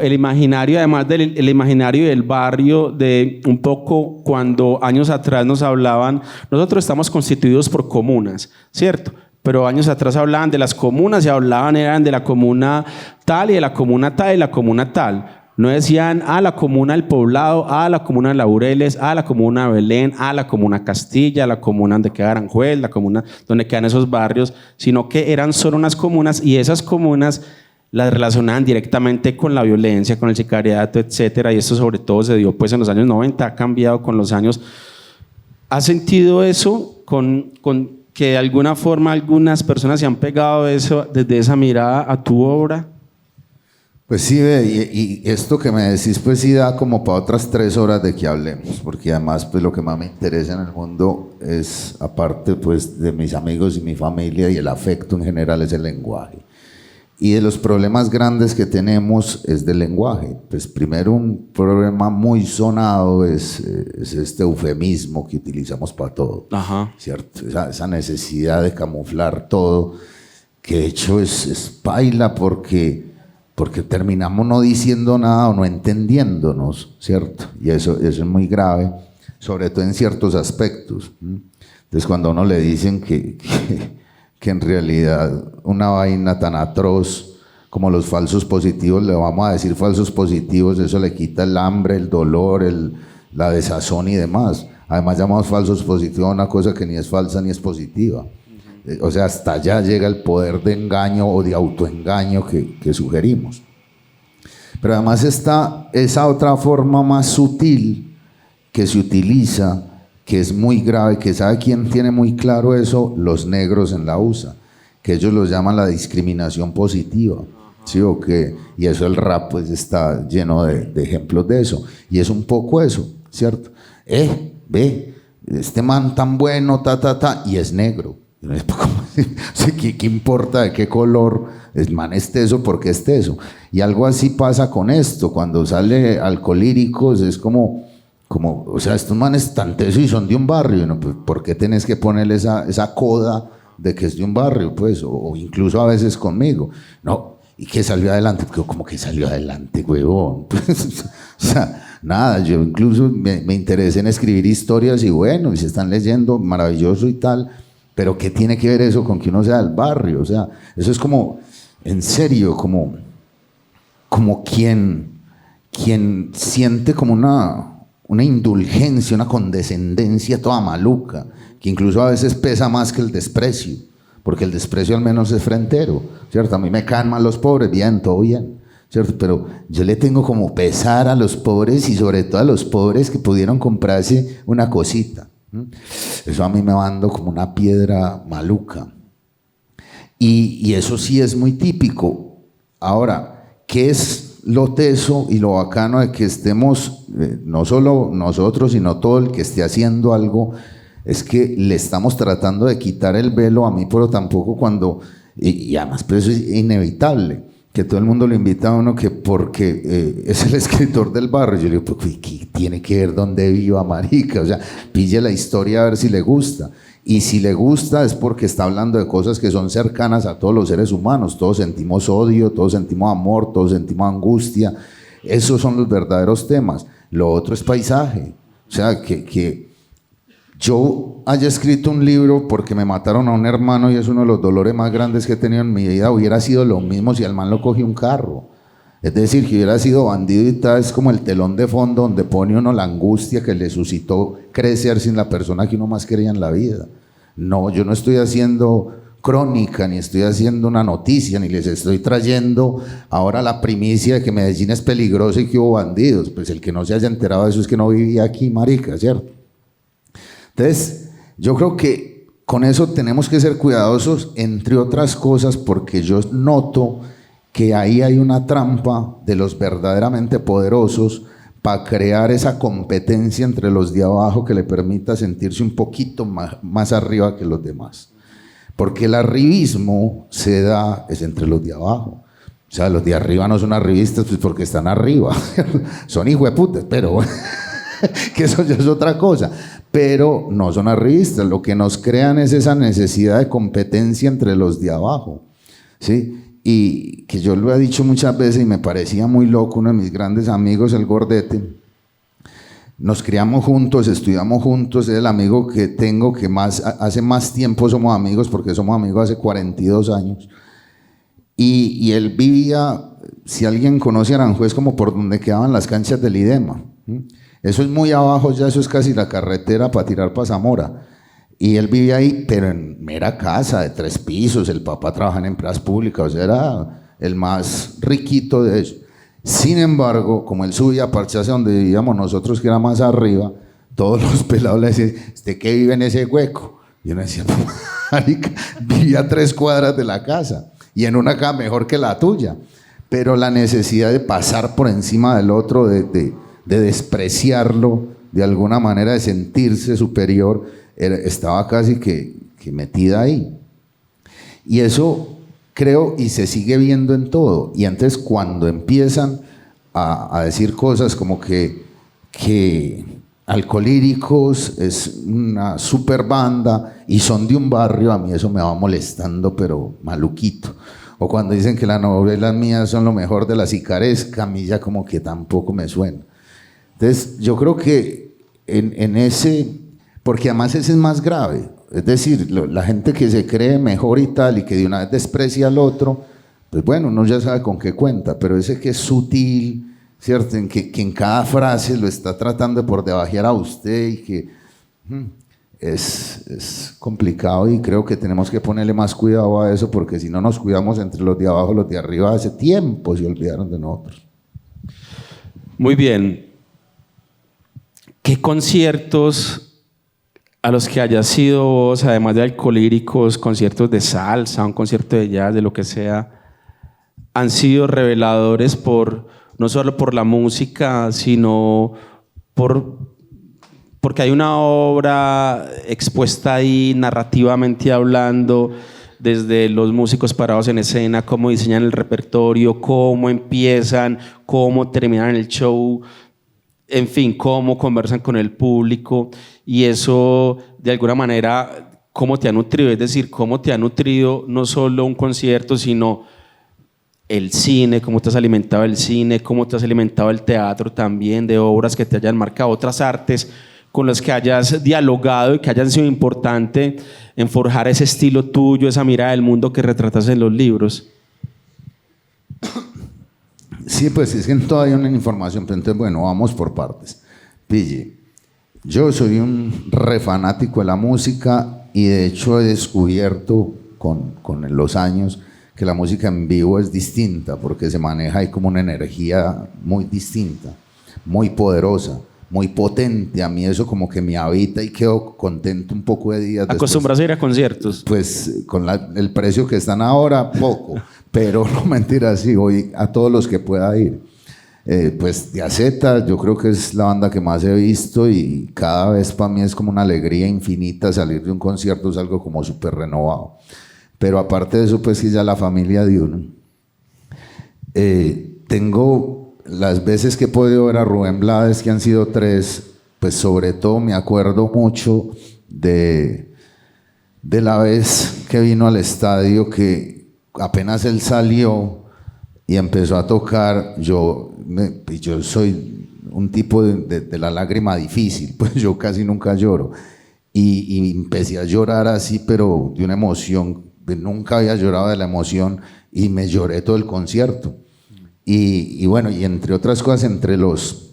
el imaginario, además del imaginario del barrio, de un poco cuando años atrás nos hablaban, nosotros estamos constituidos por comunas, ¿cierto? Pero años atrás hablaban de las comunas y eran de la comuna tal y de la comuna tal y la comuna tal. No decían la comuna del Poblado, la comuna de Laureles, la comuna de Belén, la comuna Castilla, la comuna donde queda Aranjuez, la comuna donde quedan esos barrios, sino que eran solo unas comunas y esas comunas las relacionaban directamente con la violencia, con el sicariato, etcétera, y esto sobre todo se dio pues en los años 90, ha cambiado con los años. ¿Has sentido eso con que de alguna forma algunas personas se han pegado eso desde esa mirada a tu obra? Pues sí, y esto que me decís pues sí da como para otras 3 horas de que hablemos, porque además pues lo que más me interesa en el mundo es, aparte pues de mis amigos y mi familia y el afecto en general, es el lenguaje. Y de los problemas grandes que tenemos es del lenguaje. Pues primero, un problema muy sonado es este eufemismo que utilizamos para todo. Ajá. ¿Cierto? Esa necesidad de camuflar todo, que de hecho es paila porque terminamos no diciendo nada o no entendiéndonos, ¿cierto? Y eso es muy grave, sobre todo en ciertos aspectos. Entonces, cuando a uno le dicen que en realidad una vaina tan atroz como los falsos positivos, le vamos a decir falsos positivos, eso le quita el hambre, el dolor, la desazón y demás. Además llamamos falsos positivos a una cosa que ni es falsa ni es positiva. O sea, hasta allá llega el poder de engaño o de autoengaño que sugerimos. Pero además está esa otra forma más sutil que se utiliza, que es muy grave, que sabe quién tiene muy claro eso, los negros en la USA, que ellos lo llaman la discriminación positiva, ¿sí o qué? Y eso el rap pues está lleno de ejemplos de eso, y es un poco eso, ¿cierto? Ve, este man tan bueno, y es negro. ¿Qué importa de qué color el man es teso? ¿Por qué es teso? Y algo así pasa con esto, cuando sale Alcolíricos es como, o sea, estos manes tan tesos y son de un barrio, ¿no? Pues, ¿por qué tenés que ponerle esa coda de que es de un barrio? Pues, o incluso a veces conmigo. No, ¿y qué salió adelante? ¿Cómo que salió adelante, huevón? Pues, o sea, nada, yo incluso me interesé en escribir historias y bueno, y se están leyendo, maravilloso y tal, pero ¿qué tiene que ver eso con que uno sea del barrio? O sea, eso es como, en serio, como quien siente como una indulgencia, una condescendencia toda maluca, que incluso a veces pesa más que el desprecio, porque el desprecio al menos es frentero, ¿cierto? A mí me caen mal los pobres, bien, todo bien, ¿cierto? Pero yo le tengo como pesar a los pobres y sobre todo a los pobres que pudieron comprarse una cosita. Eso a mí me va dando como una piedra maluca. Y eso sí es muy típico. Ahora, ¿qué es lo teso y lo bacano de que estemos, no solo nosotros, sino todo el que esté haciendo algo? Es que le estamos tratando de quitar el velo a mí, pero tampoco cuando, y además pues eso es inevitable, que todo el mundo lo invita a uno que porque es el escritor del barrio. Yo le digo, pues, ¿qué tiene que ver dónde viva, marica? O sea, pille la historia a ver si le gusta. Y si le gusta es porque está hablando de cosas que son cercanas a todos los seres humanos. Todos sentimos odio, todos sentimos amor, todos sentimos angustia. Esos son los verdaderos temas. Lo otro es paisaje. O sea, que yo haya escrito un libro porque me mataron a un hermano y es uno de los dolores más grandes que he tenido en mi vida, hubiera sido lo mismo si al man lo cogió un carro. Es decir, que hubiera sido bandido y tal, es como el telón de fondo donde pone uno la angustia que le suscitó crecer sin la persona que uno más quería en la vida. No, yo no estoy haciendo crónica, ni estoy haciendo una noticia, ni les estoy trayendo ahora la primicia de que Medellín es peligroso y que hubo bandidos. Pues el que no se haya enterado de eso es que no vivía aquí, marica, ¿cierto? Entonces, yo creo que con eso tenemos que ser cuidadosos, entre otras cosas, porque yo noto que ahí hay una trampa de los verdaderamente poderosos para crear esa competencia entre los de abajo que le permita sentirse un poquito más arriba que los demás. Porque el arribismo se da es entre los de abajo. O sea, los de arriba no son arribistas pues porque están arriba. Son hijueputas, pero que eso ya es otra cosa. Pero no son arribistas. Lo que nos crean es esa necesidad de competencia entre los de abajo, ¿sí? Y que yo lo he dicho muchas veces y me parecía muy loco. Uno de mis grandes amigos, el Gordete, nos criamos juntos, estudiamos juntos, es el amigo que tengo que hace más tiempo somos amigos, porque somos amigos hace 42 años. Y él vivía, si alguien conoce Aranjuez, como por donde quedaban las canchas del IDEMA. Eso es muy abajo, ya eso es casi la carretera para tirar para Zamora. Y él vivía ahí, pero en mera casa de 3 pisos, el papá trabajaba en empresas públicas, o sea, era el más riquito de ellos. Sin embargo, como él subía a parcharse donde vivíamos nosotros, que era más arriba, todos los pelados le decían, ¿usted qué vive en ese hueco? Y uno decía, marica, vivía a 3 cuadras de la casa, y en una casa mejor que la tuya. Pero la necesidad de pasar por encima del otro, de despreciarlo, de alguna manera de sentirse superior, estaba casi que metida ahí. Y eso creo y se sigue viendo en todo. Y antes cuando empiezan a decir cosas como que Alcolíricos es una super banda y son de un barrio, a mí eso me va molestando pero maluquito. O cuando dicen que las novelas mías son lo mejor de la Sicaresca, a mí ya como que tampoco me suena. Entonces yo creo que en ese, porque además ese es más grave, es decir, la gente que se cree mejor y tal y que de una vez desprecia al otro, pues bueno, uno ya sabe con qué cuenta, pero ese que es sutil, ¿cierto? Que en cada frase lo está tratando de por debajear a usted y que es complicado, y creo que tenemos que ponerle más cuidado a eso, porque si no nos cuidamos entre los de abajo, los de arriba hace tiempo se olvidaron de nosotros. Muy bien. ¿Qué conciertos a los que hayas sido vos, además de Alcolíricos, conciertos de salsa, un concierto de jazz, de lo que sea, han sido reveladores no solo por la música, sino porque hay una obra expuesta ahí narrativamente hablando, desde los músicos parados en escena, cómo diseñan el repertorio, cómo empiezan, cómo terminan el show, en fin, cómo conversan con el público, y eso de alguna manera cómo te ha nutrido, es decir, cómo te ha nutrido no solo un concierto, sino el cine, cómo te has alimentado el cine, cómo te has alimentado el teatro también, de obras que te hayan marcado, otras artes con las que hayas dialogado y que hayan sido importantes en forjar ese estilo tuyo, esa mirada del mundo que retratas en los libros. Sí, pues es que todavía hay una información, pero entonces, bueno, vamos por partes. Pille, yo soy un re fanático de la música y de hecho he descubierto con los años que la música en vivo es distinta, porque se maneja ahí como una energía muy distinta, muy poderosa, muy potente. A mí eso como que me habita y quedo contento un poco de días después. ¿Acostumbras a ir a conciertos? Pues con el precio que están ahora, poco. Pero no, mentira, sí, voy a todos los que pueda ir. Pues de Aceta, yo creo que es la banda que más he visto y cada vez para mí es como una alegría infinita salir de un concierto, es algo como súper renovado. Pero aparte de eso, pues sí, ya la familia de uno. Tengo las veces que he podido ver a Rubén Blades, que han sido 3, pues sobre todo me acuerdo mucho de la vez que vino al estadio, que apenas él salió y empezó a tocar. Yo soy un tipo de la lágrima difícil, pues yo casi nunca lloro. Y empecé a llorar así, pero de una emoción. Nunca había llorado de la emoción y me lloré todo el concierto. Y bueno, y entre otras cosas, entre los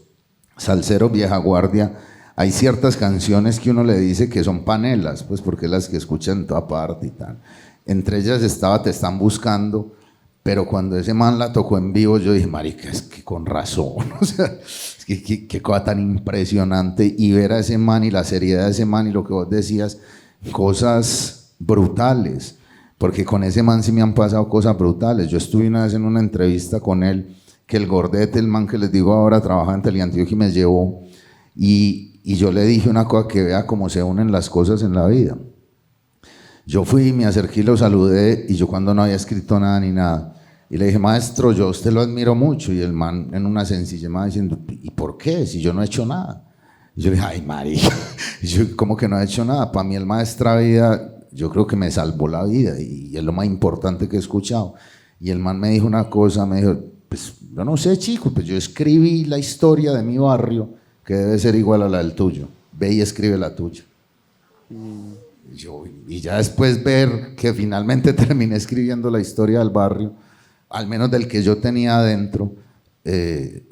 salseros vieja guardia, hay ciertas canciones que uno le dice que son panelas, pues porque es las que escuchan en toda parte y tal. Entre ellas estaba Te Están Buscando, pero cuando ese man la tocó en vivo, yo dije, marica, es que con razón, o sea, es que qué cosa tan impresionante, y ver a ese man y la seriedad de ese man y lo que vos decías, cosas brutales. Porque con ese man sí me han pasado cosas brutales. Yo estuve una vez en una entrevista con él, que el gordete, el man que les digo ahora, trabaja en Teleantioquia y me llevó, y yo le dije una cosa, que vea cómo se unen las cosas en la vida. Yo fui, me acerqué y lo saludé, y yo cuando no había escrito nada ni nada, y le dije, maestro, yo a usted lo admiro mucho, y el man en una sencillez me diciendo, ¿y por qué? Si yo no he hecho nada. Y yo le dije, ay, marica, yo como que no he hecho nada. Para mí el Maestra Vida, yo creo que me salvó la vida y es lo más importante que he escuchado. Y el man me dijo una cosa, me dijo, pues yo no sé, chico, pues yo escribí la historia de mi barrio que debe ser igual a la del tuyo. Ve y escribe la tuya. Y ya después ver que finalmente terminé escribiendo la historia del barrio, al menos del que yo tenía adentro,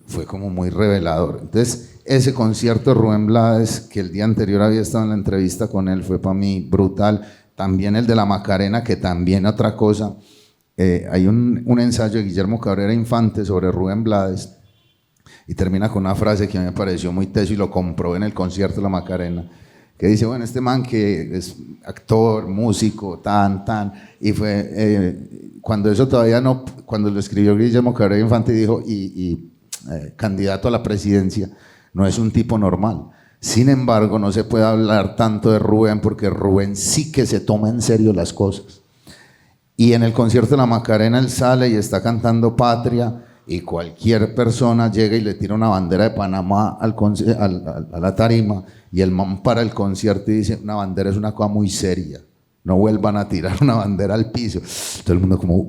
fue como muy revelador. Entonces, ese concierto de Rubén Blades, que el día anterior había estado en la entrevista con él, fue para mí brutal. También el de la Macarena, que también otra cosa. Hay un ensayo de Guillermo Cabrera Infante sobre Rubén Blades y termina con una frase que a mí me pareció muy teso y lo comprobé en el concierto de la Macarena, que dice, bueno, este man que es actor, músico, y fue, cuando eso todavía no, cuando lo escribió Guillermo Cabrera Infante dijo, candidato a la presidencia, no es un tipo normal. Sin embargo, no se puede hablar tanto de Rubén porque Rubén sí que se toma en serio las cosas. Y en el concierto de la Macarena él sale y está cantando Patria y cualquier persona llega y le tira una bandera de Panamá a la tarima y el man para el concierto y dice, una bandera es una cosa muy seria, no vuelvan a tirar una bandera al piso. Todo el mundo como,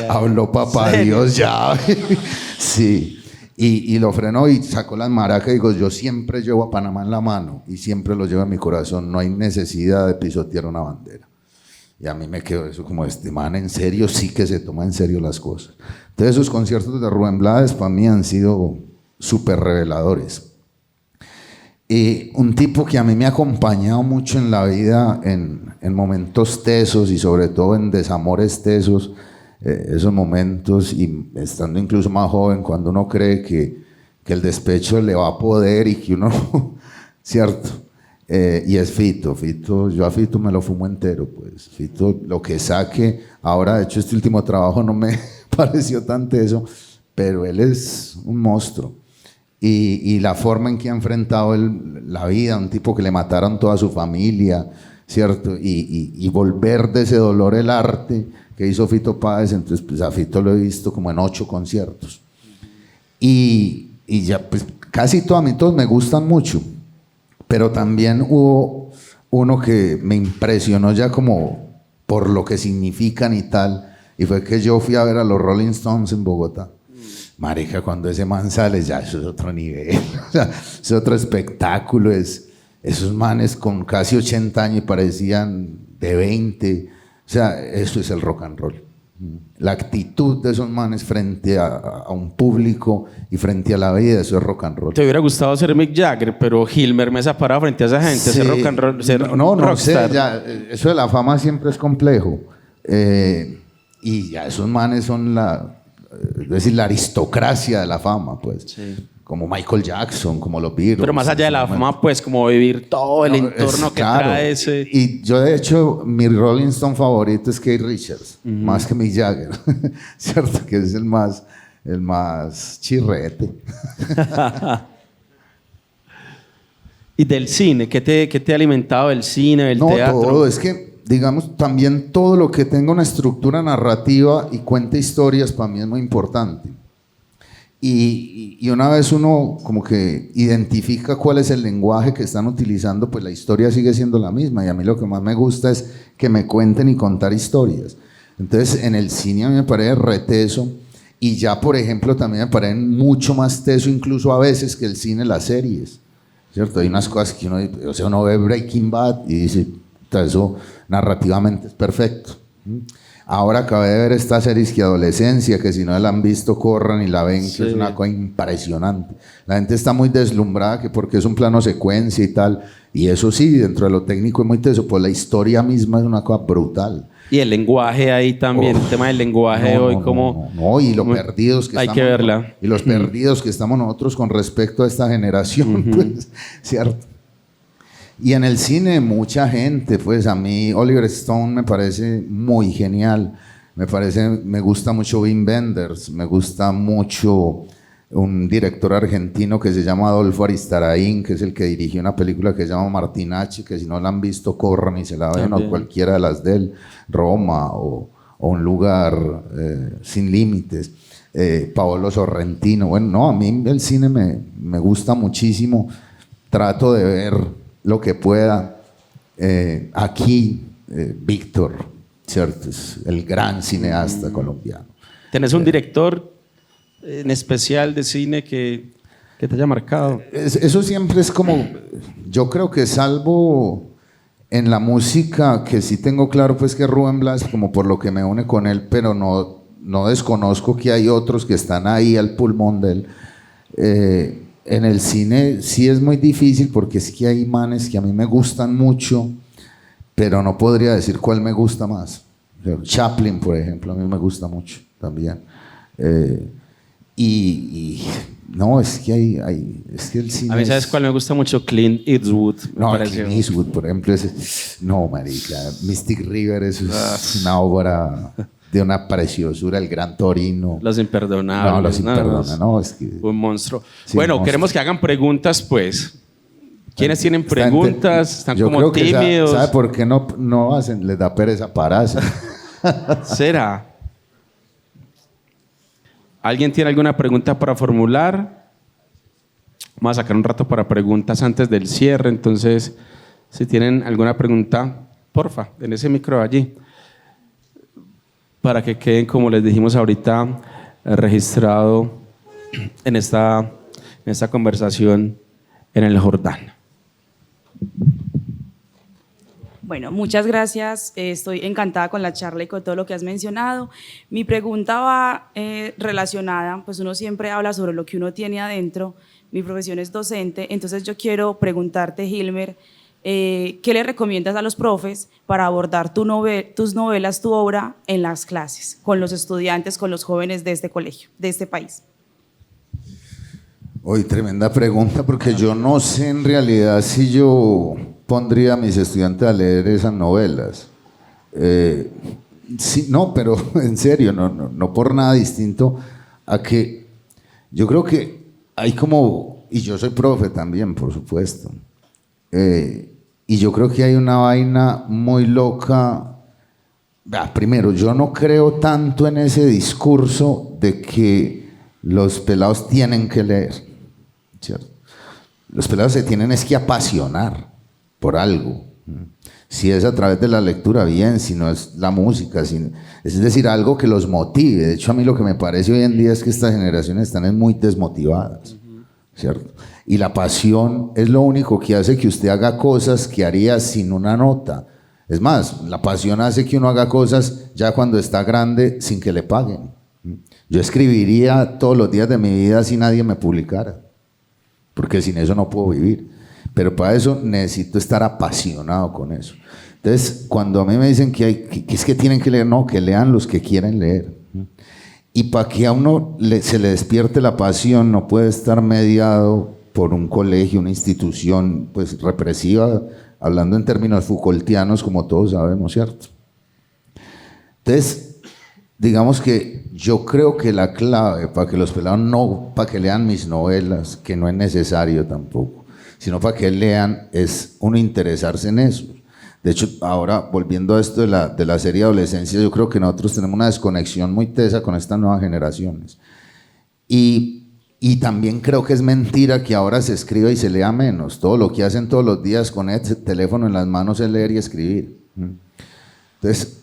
habló papá Dios ya. Sí. Y lo frenó y sacó las maracas y digo, yo siempre llevo a Panamá en la mano y siempre lo llevo en mi corazón, no hay necesidad de pisotear una bandera. Y a mí me quedó eso como, este man en serio sí que se toma en serio las cosas. Entonces esos conciertos de Rubén Blades para mí han sido súper reveladores. Y un tipo que a mí me ha acompañado mucho en la vida, en momentos tesos y sobre todo en desamores tesos, esos momentos, y estando incluso más joven, cuando uno cree que el despecho le va a poder y que uno no, ¿cierto? Y es Fito, yo a Fito me lo fumo entero, pues Fito lo que saque, ahora de hecho este último trabajo no me pareció tan teso, pero él es un monstruo. Y la forma en que ha enfrentado la vida, un tipo que le mataron toda su familia, ¿cierto? Y volver de ese dolor el arte que hizo Fito Páez. Entonces pues a Fito lo he visto como en 8 conciertos. Y ya pues casi a mí todos me gustan mucho, pero también hubo uno que me impresionó ya como por lo que significan y tal, y fue que yo fui a ver a los Rolling Stones en Bogotá. Marica, cuando ese man sale, ya eso es otro nivel, o sea, es otro espectáculo, esos manes con casi 80 años y parecían de 20, o sea, eso es el rock and roll. La actitud de esos manes frente a un público y frente a la vida, eso es rock and roll. Te hubiera gustado ser Mick Jagger, pero Hilmer Mesa parado frente a esa gente, sí. Ser rock and roll, ser no rockstar. sé, ya, eso de la fama siempre es complejo. Y ya esos manes son la aristocracia de la fama, pues. Sí. como Michael Jackson, como los Beatles. Pero más allá de la fama, pues como vivir todo el entorno que claro. trae ese... Y yo de hecho, mi Rolling Stone favorito es Keith Richards, más que Mick Jagger, ¿cierto? Que es el más chirrete. ¿Y del cine? ¿Qué te ha alimentado del cine, del teatro? Todo. Es que, digamos, también todo lo que tenga una estructura narrativa y cuente historias para mí es muy importante. Y una vez uno como que identifica cuál es el lenguaje que están utilizando, pues la historia sigue siendo la misma. Y a mí lo que más me gusta es que me cuenten y contar historias. Entonces, en el cine a mí me parece reteso. Y ya, por ejemplo, también me parece mucho más teso, incluso a veces, que el cine, las series. ¿Cierto? Hay unas cosas que uno ve Breaking Bad y dice, eso narrativamente es perfecto. Ahora acabé de ver esta serie que Adolescencia, que si no la han visto, corran y la ven, sí, que es una cosa impresionante. La gente está muy deslumbrada que porque es un plano secuencia y tal, y eso sí, dentro de lo técnico es muy teso, pues la historia misma es una cosa brutal. Y el lenguaje ahí también, el tema del lenguaje hoy, como... No, y lo perdidos que hay estamos. Hay que verla. Y los perdidos que estamos nosotros con respecto a esta generación, pues, ¿cierto? Y en el cine, mucha gente, pues a mí Oliver Stone me parece muy genial. Me gusta mucho Wim Wenders, me gusta mucho un director argentino que se llama Adolfo Aristarain, que es el que dirigió una película que se llama Martinacci, que si no la han visto, corran y se la ven, o cualquiera de las de él, Roma o Un lugar sin límites. Paolo Sorrentino. Bueno, no, a mí el cine me gusta muchísimo. Trato de ver lo que pueda. Aquí, Víctor, ¿cierto? Es el gran cineasta colombiano. ¿Tenés un director en especial de cine que te haya marcado? Eso siempre es como, yo creo que salvo en la música, que sí tengo claro pues que Rubén Blas, como por lo que me une con él, pero no desconozco que hay otros que están ahí al pulmón de él. En el cine sí es muy difícil porque es que hay manes que a mí me gustan mucho, pero no podría decir cuál me gusta más. Chaplin, por ejemplo, a mí me gusta mucho también. No, es que es que el cine. A mí, ¿sabes cuál me gusta mucho? Clint Eastwood. Clint Eastwood, por ejemplo, no, marica, Mystic River, eso es una obra de una preciosura, El Gran Torino. Los Imperdonables. No, Los Imperdonables, no, es que... Un monstruo. Sí, bueno, monstruo. Queremos que hagan preguntas, pues. ¿Quiénes tienen preguntas? Están yo como creo que tímidos. ¿Sabe por qué no hacen? Les da pereza pararse. ¿Será? ¿Alguien tiene alguna pregunta para formular? Vamos a sacar un rato para preguntas antes del cierre. Entonces, si tienen alguna pregunta, porfa, en ese micro allí, para que queden, como les dijimos ahorita, registrado en esta conversación en el Jordán. Bueno, muchas gracias. Estoy encantada con la charla y con todo lo que has mencionado. Mi pregunta va relacionada, pues uno siempre habla sobre lo que uno tiene adentro. Mi profesión es docente, entonces yo quiero preguntarte, Hilmer, ¿qué le recomiendas a los profes para abordar tus novelas, tu obra en las clases, con los estudiantes, con los jóvenes de este colegio, de este país? Uy, tremenda pregunta, porque yo no sé en realidad si yo pondría a mis estudiantes a leer esas novelas. Sí, no, pero en serio, no por nada distinto a que yo creo que hay como, y yo soy profe también, por supuesto, y yo creo que hay una vaina muy loca. Primero, yo no creo tanto en ese discurso de que los pelados tienen que leer, ¿cierto? Los pelados se tienen es que apasionar por algo. Si es a través de la lectura, bien, si no es la música, es decir, algo que los motive. De hecho, a mí lo que me parece hoy en día es que estas generaciones están muy desmotivadas, ¿cierto? Y la pasión es lo único que hace que usted haga cosas que haría sin una nota. Es más, la pasión hace que uno haga cosas ya cuando está grande sin que le paguen. Yo escribiría todos los días de mi vida si nadie me publicara, porque sin eso no puedo vivir. Pero para eso necesito estar apasionado con eso. Entonces, cuando a mí me dicen que es que tienen que leer, no, que lean los que quieren leer. Y para que a uno se le despierte la pasión, no puede estar mediado por un colegio, una institución pues represiva, hablando en términos Foucaultianos, como todos sabemos, ¿cierto? Entonces, digamos que yo creo que la clave para que los pelados no, para que lean mis novelas, que no es necesario tampoco, sino para que lean, es uno interesarse en eso. De hecho, ahora volviendo a esto de la serie Adolescencia, yo creo que nosotros tenemos una desconexión muy tesa con estas nuevas generaciones. Y también creo que es mentira que ahora se escriba y se lea menos. Todo lo que hacen todos los días con el teléfono en las manos es leer y escribir. Entonces,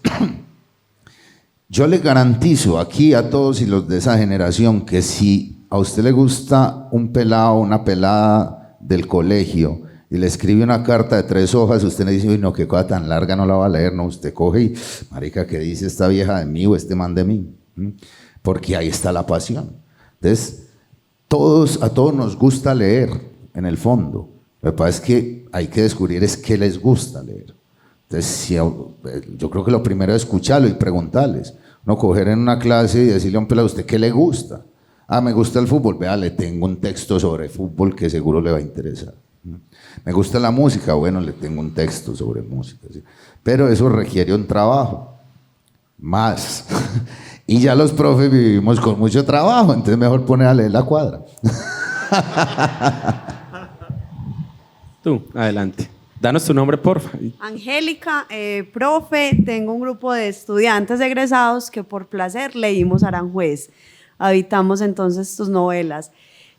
yo le garantizo aquí a todos y los de esa generación que si a usted le gusta un pelado o una pelada del colegio y le escribe una carta de 3 hojas, usted le dice, uy, no, qué cosa tan larga, no la va a leer. No, usted coge y, marica, ¿qué dice esta vieja de mí o este man de mí? Porque ahí está la pasión. Entonces, a todos nos gusta leer, en el fondo. Lo que pasa es que hay que descubrir es qué les gusta leer. Entonces, yo creo que lo primero es escucharlo y preguntarles. No coger en una clase y decirle a un pelado, ¿a usted qué le gusta? Ah, me gusta el fútbol. Vea, le tengo un texto sobre fútbol que seguro le va a interesar. Me gusta la música, bueno, le tengo un texto sobre música, ¿sí? Pero eso requiere un trabajo, más. Y ya los profes vivimos con mucho trabajo, entonces mejor poner a leer la cuadra. Tú, adelante. Danos tu nombre, porfa. Angélica, profe, tengo un grupo de estudiantes egresados que por placer leímos Aranjuez. Habitamos entonces tus novelas.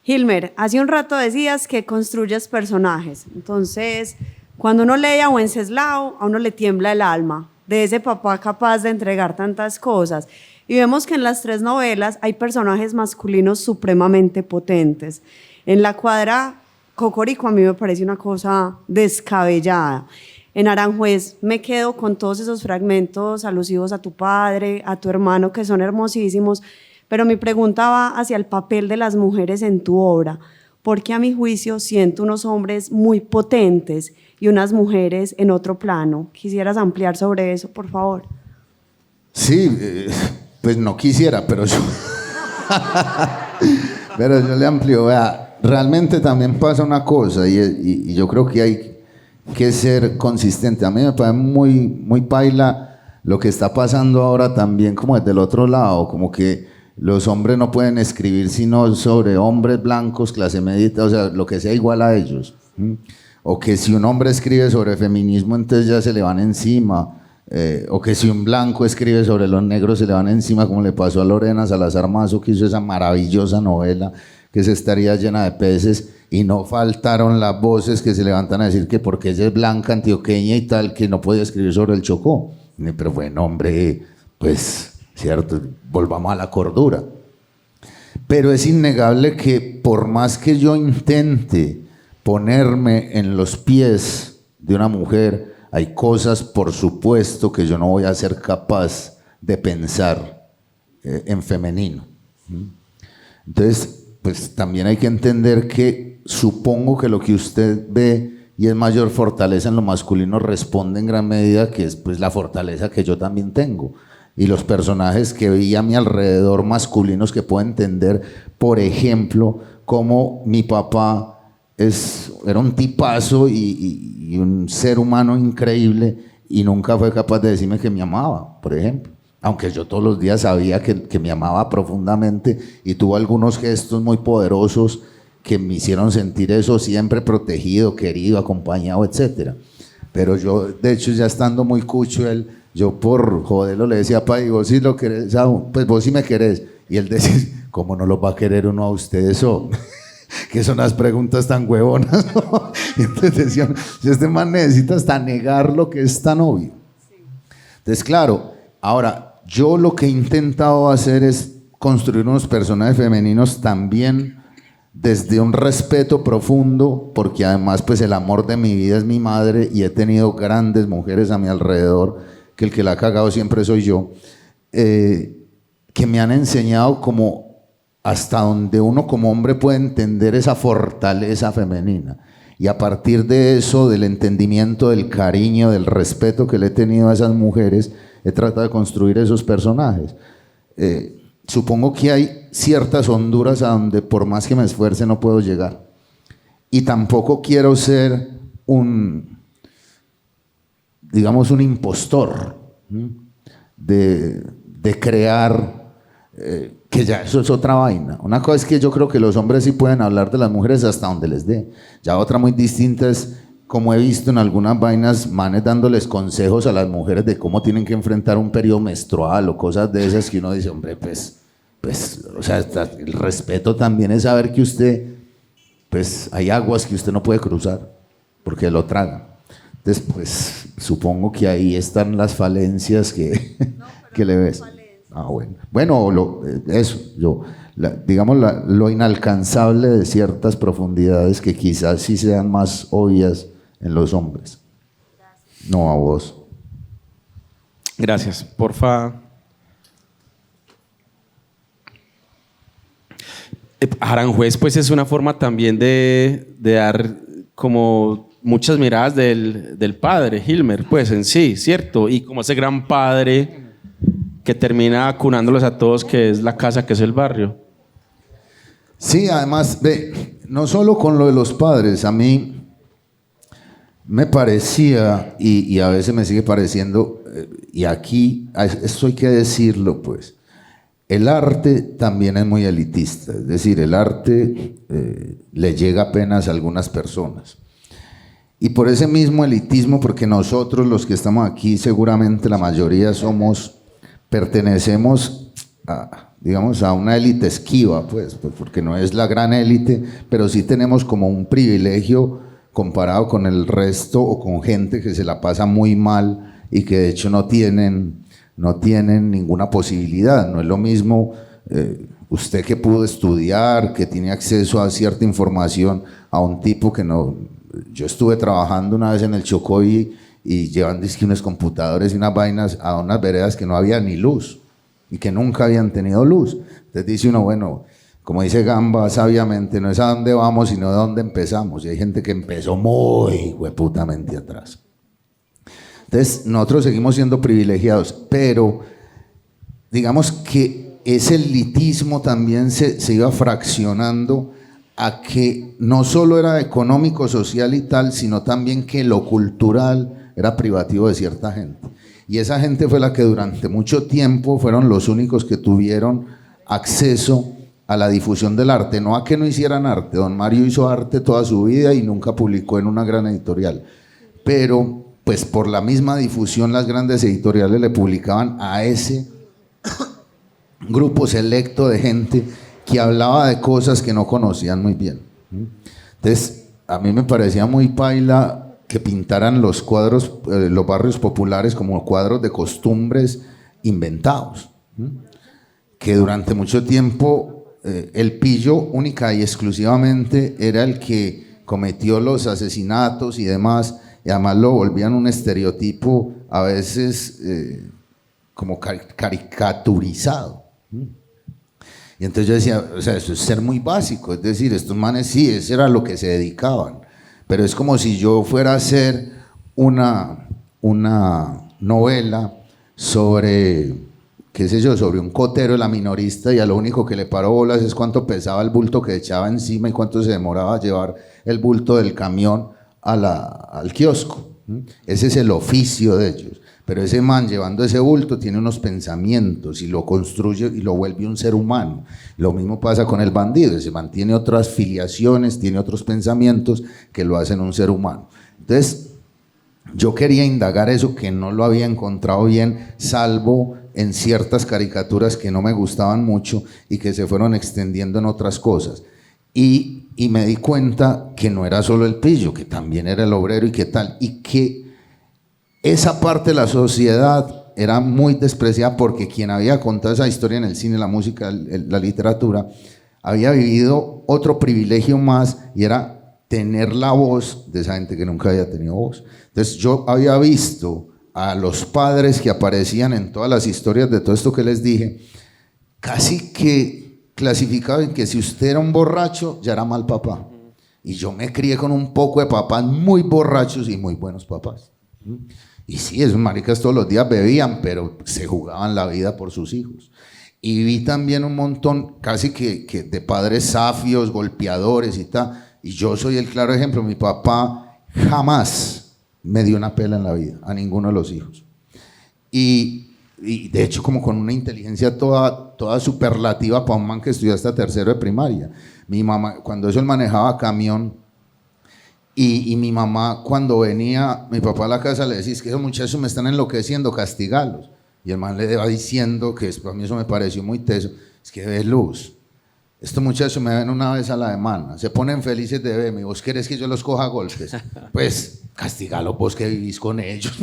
Hilmer, hace un rato decías que construyes personajes. Entonces, cuando uno lee a Wenceslao, a uno le tiembla el alma de ese papá capaz de entregar tantas cosas. Y vemos que en las 3 novelas hay personajes masculinos supremamente potentes. En La Cuadra, Cocorico a mí me parece una cosa descabellada. En Aranjuez me quedo con todos esos fragmentos alusivos a tu padre, a tu hermano, que son hermosísimos. Pero mi pregunta va hacia el papel de las mujeres en tu obra, porque a mi juicio siento unos hombres muy potentes y unas mujeres en otro plano. ¿Quisieras ampliar sobre eso, por favor? Sí, pues no quisiera, pero yo, pero yo le amplio. Vea, realmente también pasa una cosa y yo creo que hay que ser consistente. A mí me parece muy paila lo que está pasando ahora también como desde el otro lado, como que los hombres no pueden escribir sino sobre hombres blancos, clase media, o sea, lo que sea igual a ellos. O que si un hombre escribe sobre feminismo, entonces ya se le van encima. O que si un blanco escribe sobre los negros, se le van encima, como le pasó a Lorena Salazar Mazo, que hizo esa maravillosa novela que se estaría llena de peces, y no faltaron las voces que se levantan a decir que porque ella es blanca, antioqueña y tal, que no podía escribir sobre el Chocó. Pero bueno, hombre, pues... ¿cierto? Volvamos a la cordura. Pero es innegable que por más que yo intente ponerme en los pies de una mujer, hay cosas, por supuesto, que yo no voy a ser capaz de pensar en femenino. Entonces, pues también hay que entender que supongo que lo que usted ve y es mayor fortaleza en lo masculino responde en gran medida que es pues la fortaleza que yo también tengo. Y los personajes que vi a mi alrededor masculinos que puedo entender, por ejemplo, como mi papá era un tipazo y un ser humano increíble y nunca fue capaz de decirme que me amaba, por ejemplo. Aunque yo todos los días sabía que me amaba profundamente y tuvo algunos gestos muy poderosos que me hicieron sentir eso siempre protegido, querido, acompañado, etc. Pero yo, de hecho, ya estando muy cucho, yo por joderlo le decía, pa, y vos sí lo querés, pues vos sí me querés. Y él decía, ¿cómo no los va a querer uno a ustedes? Que son las preguntas tan huevonas, ¿no? Y entonces decían, este man necesita hasta negar lo que es tan obvio. Entonces, claro, ahora, yo lo que he intentado hacer es construir unos personajes femeninos también desde un respeto profundo, porque además pues el amor de mi vida es mi madre y he tenido grandes mujeres a mi alrededor, que el que la ha cagado siempre soy yo, que me han enseñado como hasta donde uno como hombre puede entender esa fortaleza femenina. Y a partir de eso, del entendimiento, del cariño, del respeto que le he tenido a esas mujeres, he tratado de construir esos personajes. supongo que hay ciertas honduras a donde por más que me esfuerce no puedo llegar. Y tampoco quiero ser digamos, un impostor de crear, que ya eso es otra vaina. Una cosa es que yo creo que los hombres sí pueden hablar de las mujeres hasta donde les dé. Ya otra muy distinta es, como he visto en algunas vainas, manes dándoles consejos a las mujeres de cómo tienen que enfrentar un periodo menstrual o cosas de esas que uno dice, hombre, pues, o sea, el respeto también es saber que usted, pues, hay aguas que usted no puede cruzar porque lo traga. Entonces, pues, supongo que ahí están las falencias que, que le ves. Ah, bueno. Bueno, eso, digamos, lo inalcanzable de ciertas profundidades que quizás sí sean más obvias en los hombres. No a vos. Gracias. Porfa. Aranjuez, pues es una forma también de dar como muchas miradas del padre, Hilmer, pues en sí, ¿cierto? Y como ese gran padre que termina acunándolos a todos, que es la casa, que es el barrio. Sí, además, no solo con lo de los padres, a mí me parecía, y a veces me sigue pareciendo, y aquí esto hay que decirlo, pues, el arte también es muy elitista, es decir, el arte le llega apenas a algunas personas. Y por ese mismo elitismo, porque nosotros los que estamos aquí, seguramente la mayoría pertenecemos a, digamos, a una élite esquiva, pues, porque no es la gran élite, pero sí tenemos como un privilegio comparado con el resto o con gente que se la pasa muy mal y que de hecho no tienen ninguna posibilidad. No es lo mismo usted que pudo estudiar, que tiene acceso a cierta información, a un tipo que no. Yo estuve trabajando una vez en el Chocó y llevan unos computadores y unas vainas a unas veredas que no había ni luz y que nunca habían tenido luz. Entonces dice uno, bueno, como dice Gamba sabiamente, no es a dónde vamos, sino a dónde empezamos. Y hay gente que empezó muy hueputamente atrás. Entonces, nosotros seguimos siendo privilegiados, pero digamos que ese elitismo también se iba fraccionando a que no solo era económico, social y tal, sino también que lo cultural era privativo de cierta gente. Y esa gente fue la que durante mucho tiempo fueron los únicos que tuvieron acceso a la difusión del arte, no a que no hicieran arte. Don Mario hizo arte toda su vida y nunca publicó en una gran editorial, pero pues por la misma difusión las grandes editoriales le publicaban a ese grupo selecto de gente que hablaba de cosas que no conocían muy bien. Entonces, a mí me parecía muy paila que pintaran los cuadros, los barrios populares como cuadros de costumbres inventados, que durante mucho tiempo el pillo única y exclusivamente era el que cometió los asesinatos y demás, y además lo volvían un estereotipo a veces como caricaturizado. Y entonces yo decía, o sea, eso es ser muy básico, es decir, estos manes sí, eso era lo que se dedicaban, pero es como si yo fuera a hacer una novela sobre, qué sé yo, sobre un cotero de la minorista y a lo único que le paró bolas es cuánto pesaba el bulto que echaba encima y cuánto se demoraba a llevar el bulto del camión al kiosco. Ese es el oficio de ellos. Pero ese man llevando ese bulto tiene unos pensamientos y lo construye y lo vuelve un ser humano. Lo mismo pasa con el bandido, ese man tiene otras filiaciones, tiene otros pensamientos que lo hacen un ser humano. Entonces, yo quería indagar eso que no lo había encontrado bien, salvo en ciertas caricaturas que no me gustaban mucho y que se fueron extendiendo en otras cosas. Y me di cuenta que no era solo el pillo, que también era el obrero y qué tal, y que esa parte de la sociedad era muy despreciada porque quien había contado esa historia en el cine, la música, la literatura, había vivido otro privilegio más y era tener la voz de esa gente que nunca había tenido voz. Entonces yo había visto a los padres que aparecían en todas las historias de todo esto que les dije, casi que clasificado en que si usted era un borracho, ya era mal papá. Y yo me crié con un poco de papás muy borrachos y muy buenos papás. Y sí, esos maricas todos los días bebían, pero se jugaban la vida por sus hijos. y vi también un montón casi que de padres safios, golpeadores y tal, y yo soy el claro ejemplo. Mi papá jamás me dio una pela en la vida a ninguno de los hijos, y de hecho como con una inteligencia toda superlativa para un man que estudió hasta tercero de primaria. Mi mamá, cuando eso él manejaba camión, y mi mamá cuando venía mi papá a la casa le decía: es que esos muchachos me están enloqueciendo, castigalos. Y el man le va diciendo, que para mí eso me pareció muy teso: es que ve, Luz, estos muchachos me ven una vez a la semana, se ponen felices de verme, ¿vos querés que yo los coja a golpes? Pues castigalos vos que vivís con ellos,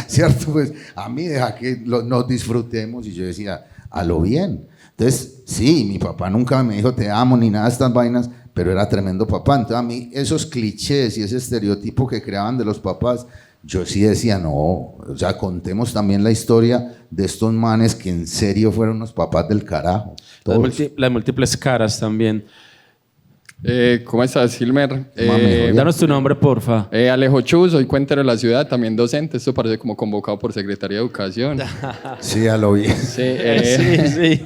¿cierto? Pues a mí deja que nos disfrutemos. Y yo decía, a lo bien. Entonces, sí, mi papá nunca me dijo te amo ni nada de estas vainas, pero era tremendo papá. Entonces a mí esos clichés y ese estereotipo que creaban de los papás, yo sí decía, no, o sea, contemos también la historia de estos manes que en serio fueron unos papás del carajo. Las múltiples caras también. ¿Cómo estás, Hilmer? Danos tu nombre, porfa. Alejo Chu, soy cuentero de la ciudad, también docente. Esto parece como convocado por Secretaría de Educación. Sí, a lo bien. Sí, Sí.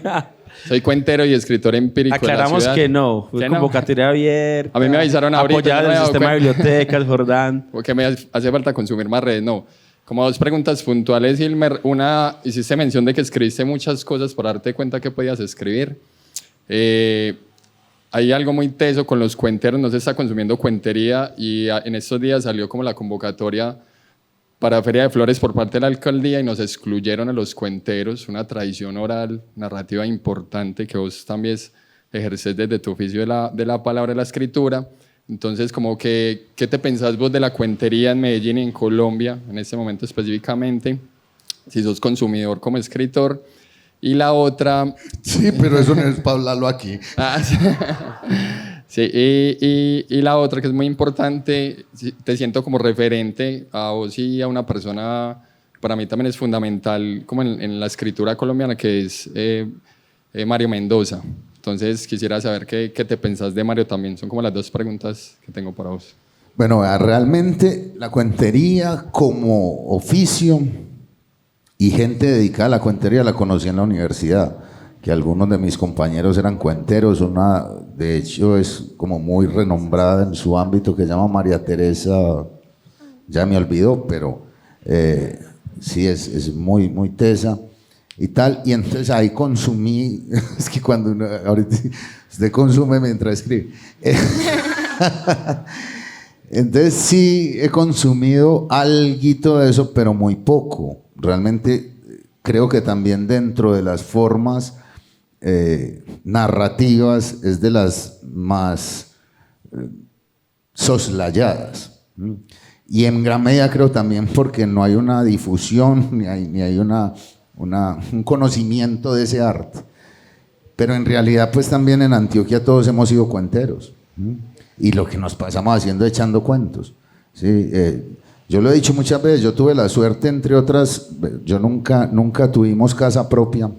soy cuentero y escritor empírico Aclaramos de la ciudad. que no, fue ¿Que no? convocatoria abierta. A mí me avisaron ahorita, apoyada no me del he dado sistema de cuenta. bibliotecas, Jordán. Porque me hace falta consumir más redes. No, como dos preguntas puntuales, Hilmer. Una, hiciste mención de que escribiste muchas cosas para darte cuenta que podías escribir. Hay algo muy teso con los cuenteros, no se está consumiendo cuentería, y en estos días salió como la convocatoria para Feria de Flores por parte de la alcaldía y nos excluyeron a los cuenteros, una tradición oral, narrativa importante que vos también ejerces desde tu oficio de la palabra y la escritura. Entonces, como que, ¿qué te pensás vos de la cuentería en Medellín y en Colombia, en este momento específicamente? Si sos consumidor como escritor. Y la otra... Sí, pero eso no es para hablarlo aquí. Sí, y la otra que es muy importante, te siento como referente a vos y a una persona, para mí también es fundamental como en la escritura colombiana, que es Mario Mendoza. Entonces quisiera saber qué te pensás de Mario también. Son como las dos preguntas que tengo para vos. Bueno, realmente la cuentería como oficio y gente dedicada a la cuentería la conocí en la universidad, que algunos de mis compañeros eran cuenteros. Una, de hecho, es como muy renombrada en su ámbito, que se llama María Teresa, ya me olvidó, pero sí, es muy, muy tesa y tal. Y entonces ahí consumí, es que cuando uno, ahorita usted consume mientras escribe. Entonces sí he consumido alguito de eso, pero muy poco. Realmente creo que también dentro de las formas narrativas es de las más soslayadas. Y en gran medida creo también porque no hay una difusión ni hay un conocimiento de ese arte. Pero en realidad pues también en Antioquia todos hemos sido cuenteros. Y lo que nos pasamos haciendo echando cuentos. ¿Sí? Yo lo he dicho muchas veces, yo tuve la suerte, entre otras, yo nunca tuvimos casa propia.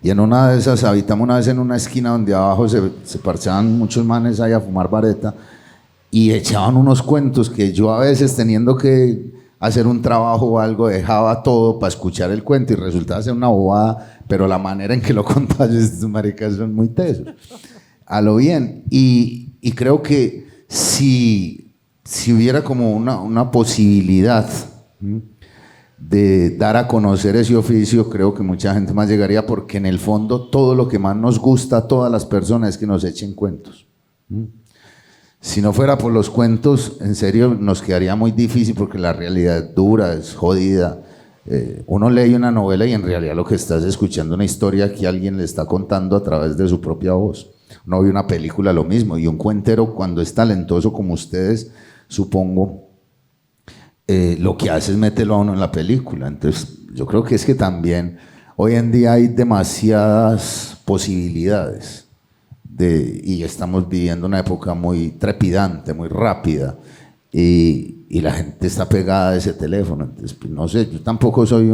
Y en una de esas habitamos una vez en una esquina donde abajo se parchaban muchos manes ahí a fumar vareta y echaban unos cuentos que yo a veces, teniendo que hacer un trabajo o algo, dejaba todo para escuchar el cuento y resultaba ser una bobada, pero la manera en que lo contaban, estos maricas son muy tesos. A lo bien. Y creo que si hubiera como una posibilidad de dar a conocer ese oficio, creo que mucha gente más llegaría, porque en el fondo todo lo que más nos gusta a todas las personas es que nos echen cuentos. Si no fuera por los cuentos, en serio nos quedaría muy difícil, porque la realidad es dura, es jodida. Uno lee una novela y en realidad lo que estás escuchando es una historia que alguien le está contando a través de su propia voz. Uno ve una película, lo mismo, y un cuentero, cuando es talentoso como ustedes, supongo, lo que hace es meterlo a uno en la película. Entonces yo creo que es que también hoy en día hay demasiadas posibilidades y estamos viviendo una época muy trepidante, muy rápida, y la gente está pegada a ese teléfono. Entonces pues, no sé, yo tampoco soy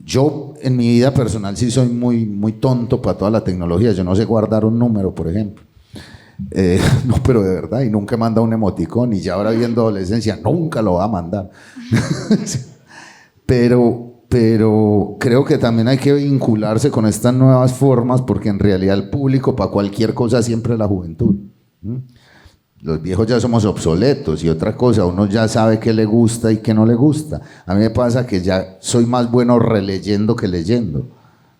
yo en mi vida personal sí soy muy, muy tonto para toda la tecnología. Yo no sé guardar un número, por ejemplo. No, pero de verdad, y nunca he mandado un emoticón, y ya ahora viendo adolescencia nunca lo va a mandar. pero pero creo que también hay que vincularse con estas nuevas formas porque en realidad el público para cualquier cosa siempre es la juventud. Los viejos ya somos obsoletos y otra cosa, uno ya sabe qué le gusta y qué no le gusta. A mí me pasa que ya soy más bueno releyendo que leyendo,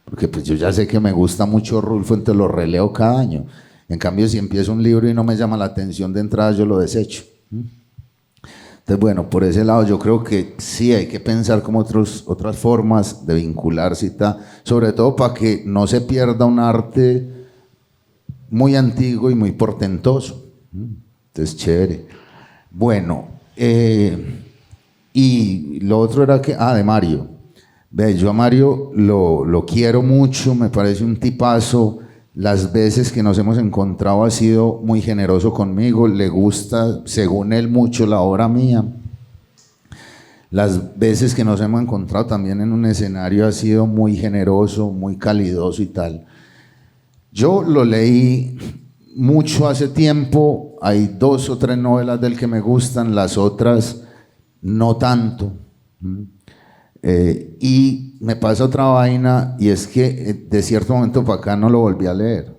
porque pues yo ya sé que me gusta mucho Rulfo, entonces lo releo cada año. En cambio, si empiezo un libro y no me llama la atención de entrada, yo lo desecho. Entonces, bueno, por ese lado yo creo que sí hay que pensar como otras formas de vincularse y tal, sobre todo para que no se pierda un arte muy antiguo y muy portentoso. Entonces, chévere. Bueno, y lo otro era que, de Mario. Ve, yo a Mario lo quiero mucho, me parece un tipazo. Las veces que nos hemos encontrado ha sido muy generoso conmigo, le gusta, según él, mucho la obra mía. Las veces que nos hemos encontrado también en un escenario ha sido muy generoso, muy calidoso y tal. Yo lo leí mucho hace tiempo, hay 2 o 3 novelas del que me gustan, las otras no tanto. Y me pasa otra vaina y es que de cierto momento para acá no lo volví a leer.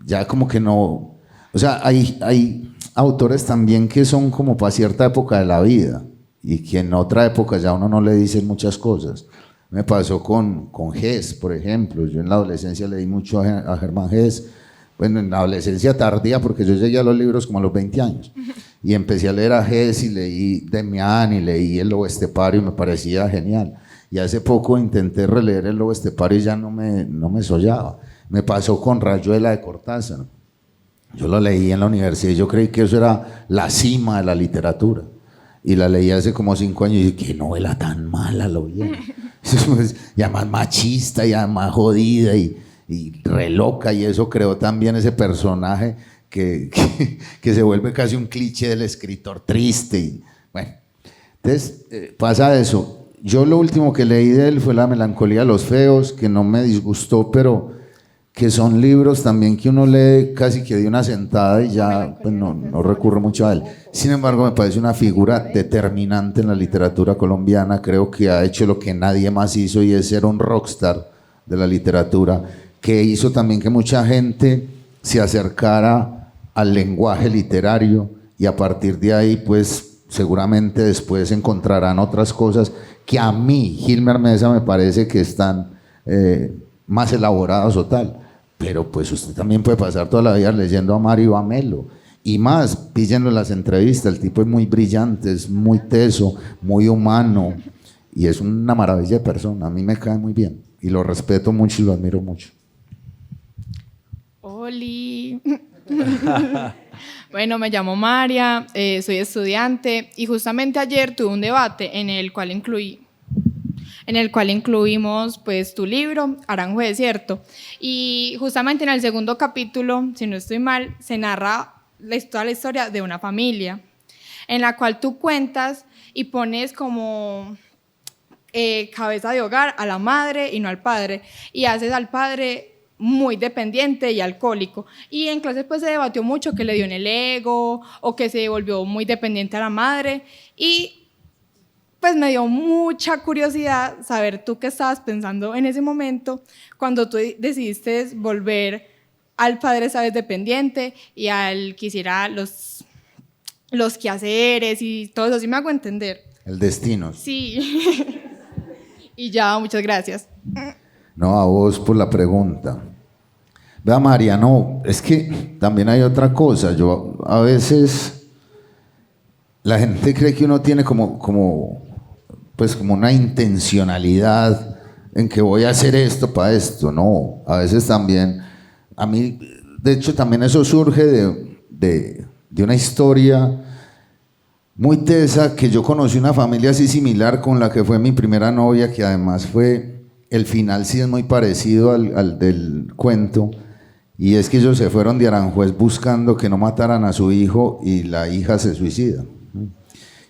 Ya como que no, o sea, hay autores también que son como para cierta época de la vida y que en otra época ya uno no le dice muchas cosas. Me pasó con Hess, por ejemplo. Yo en la adolescencia leí mucho a Germán Hess. Bueno, en la adolescencia tardía, porque yo llegué a los libros como a los 20 años. Y empecé a leer a Hess y leí Demián y leí El Lobo Estepario y me parecía genial. Y hace poco intenté releer El Lobo Estepario y ya no me sollaba. Me pasó con Rayuela de Cortázar. Yo lo leí en la universidad y yo creí que eso era la cima de la literatura. Y la leí hace como 5 años y dije, qué novela tan mala, lo vi. Ya más machista, ya más jodida y re loca, y eso creó también ese personaje que se vuelve casi un cliché del escritor triste. Y, bueno, entonces pasa eso. Yo lo último que leí de él fue La melancolía de los feos, que no me disgustó, pero que son libros también que uno lee casi que de una sentada y ya pues no recurre mucho a él. Sin embargo, me parece una figura determinante en la literatura colombiana. Creo que ha hecho lo que nadie más hizo y es ser un rockstar de la literatura, que hizo también que mucha gente se acercara al lenguaje literario y a partir de ahí pues seguramente después encontrarán otras cosas que a mí, Hilmer Mesa, me parece que están más elaboradas o tal, pero pues usted también puede pasar toda la vida leyendo a Mario Amelo y más, píllenlo en las entrevistas, el tipo es muy brillante, es muy teso, muy humano y es una maravilla de persona, a mí me cae muy bien y lo respeto mucho y lo admiro mucho. Oli. Bueno, me llamo María, soy estudiante y justamente ayer tuve un debate en el cual incluimos pues tu libro, Aranjuez, ¿cierto? Y justamente en el segundo capítulo, si no estoy mal, se narra toda la historia de una familia en la cual tú cuentas y pones como cabeza de hogar a la madre y no al padre, y haces al padre muy dependiente y alcohólico, y en clase pues se debatió mucho que le dio en el ego o que se volvió muy dependiente a la madre, y pues me dio mucha curiosidad saber tú qué estabas pensando en ese momento cuando tú decidiste volver al padre, sabes, dependiente y al que hiciera los quehaceres y todo eso, ¿sí me hago entender? El destino. Sí. Y ya, muchas gracias. No, a vos por la pregunta. Vea, María, no, es que también hay otra cosa. Yo a veces, la gente cree que uno tiene como una intencionalidad en que voy a hacer esto para esto. No, a veces también, a mí, de hecho, también eso surge de una historia muy tesa, que yo conocí una familia así similar con la que fue mi primera novia, que además fue, el final sí es muy parecido al del cuento, y es que ellos se fueron de Aranjuez buscando que no mataran a su hijo y la hija se suicida.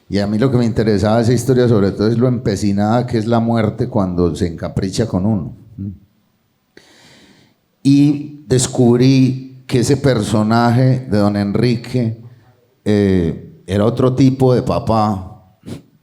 Y a mí lo que me interesaba de esa historia sobre todo es lo empecinada que es la muerte cuando se encapricha con uno. Y descubrí que ese personaje de don Enrique era otro tipo de papá,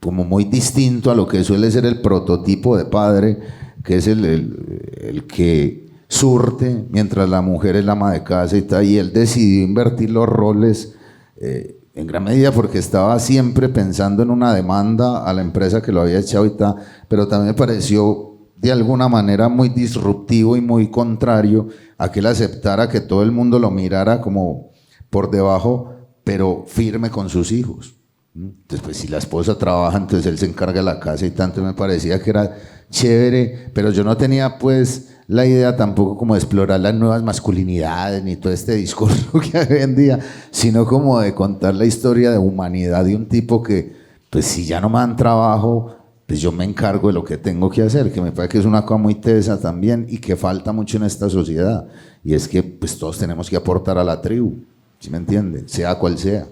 como muy distinto a lo que suele ser el prototipo de padre, que es el que surte, mientras la mujer es la ama de casa y tal, y él decidió invertir los roles en gran medida porque estaba siempre pensando en una demanda a la empresa que lo había echado y tal, pero también me pareció de alguna manera muy disruptivo y muy contrario a que él aceptara que todo el mundo lo mirara como por debajo, pero firme con sus hijos. Entonces, pues si la esposa trabaja, entonces él se encarga de la casa y tanto, me parecía que era chévere, pero yo no tenía pues la idea tampoco como de explorar las nuevas masculinidades ni todo este discurso que hay hoy en día, sino como de contar la historia de humanidad de un tipo que, pues si ya no me dan trabajo, pues yo me encargo de lo que tengo que hacer, que me parece que es una cosa muy tesa también y que falta mucho en esta sociedad, y es que pues todos tenemos que aportar a la tribu, ¿sí me entienden? Sea cual sea.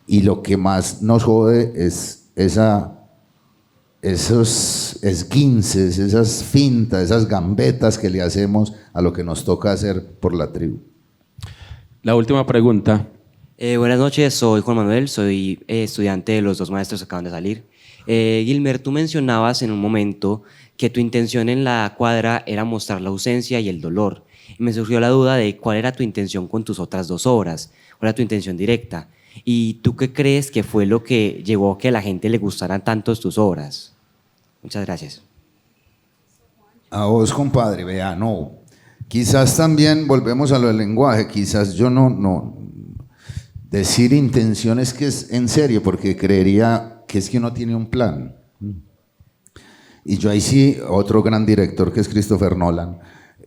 Y lo que más nos jode es esos esguinces, esas fintas, esas gambetas que le hacemos a lo que nos toca hacer por la tribu. La última pregunta. Buenas noches, soy Juan Manuel, soy estudiante de los dos maestros que acaban de salir. Gilmer, tú mencionabas en un momento que tu intención en la cuadra era mostrar la ausencia y el dolor. Y me surgió la duda de cuál era tu intención con tus otras dos obras, cuál era tu intención directa. ¿Y tú qué crees que fue lo que llevó a que a la gente le gustaran tanto tus obras? Muchas gracias. A vos, compadre, vea, no. Quizás también, volvemos a lo del lenguaje, quizás yo no decir intenciones que es en serio, porque creería que es que uno tiene un plan. Y yo ahí sí, otro gran director que es Christopher Nolan,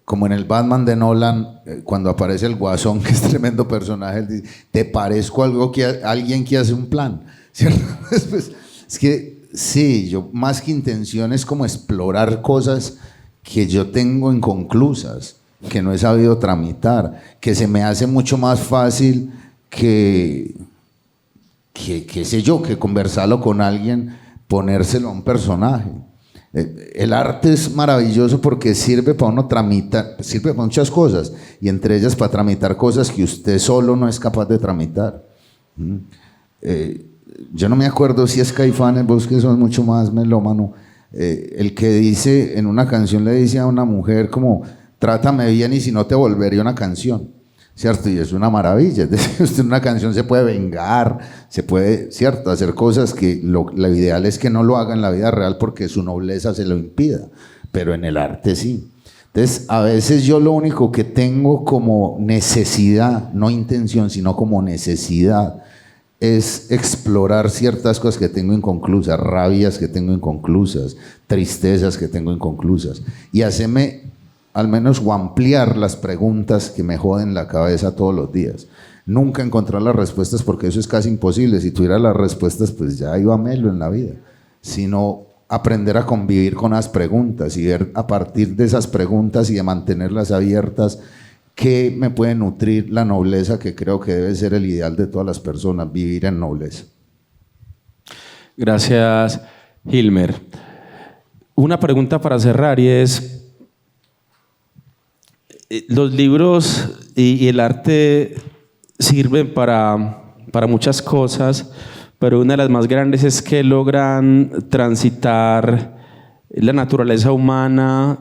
como en el Batman de Nolan, cuando aparece el Guasón, que es tremendo personaje, él dice, ¿te parezco alguien que hace un plan? ¿Cierto? Pues, es que sí, yo más que intención es como explorar cosas que yo tengo inconclusas, que no he sabido tramitar, que se me hace mucho más fácil qué sé yo, que conversarlo con alguien, ponérselo a un personaje. El arte es maravilloso porque sirve para uno tramitar, sirve para muchas cosas, y entre ellas para tramitar cosas que usted solo no es capaz de tramitar. Yo no me acuerdo si es Caifanes, vos que sos mucho más melómano, el que dice, en una canción le dice a una mujer como, trátame bien y si no te volvería una canción. ¿Cierto? Y es una maravilla. Es decir, usted en una canción se puede vengar, se puede, ¿cierto?, hacer cosas que lo ideal es que no lo haga en la vida real porque su nobleza se lo impida, pero en el arte sí. Entonces, a veces yo lo único que tengo como necesidad, no intención, sino como necesidad, es explorar ciertas cosas que tengo inconclusas, rabias que tengo inconclusas, tristezas que tengo inconclusas, y hacerme al menos o ampliar las preguntas que me joden la cabeza todos los días. Nunca encontrar las respuestas porque eso es casi imposible. Si tuviera las respuestas, pues ya iba a melo en la vida. Sino aprender a convivir con las preguntas y ver a partir de esas preguntas y de mantenerlas abiertas qué me puede nutrir la nobleza, que creo que debe ser el ideal de todas las personas, vivir en nobleza. Gracias, Gilmer. Una pregunta para cerrar y es, los libros y el arte sirven para muchas cosas, pero una de las más grandes es que logran transitar la naturaleza humana,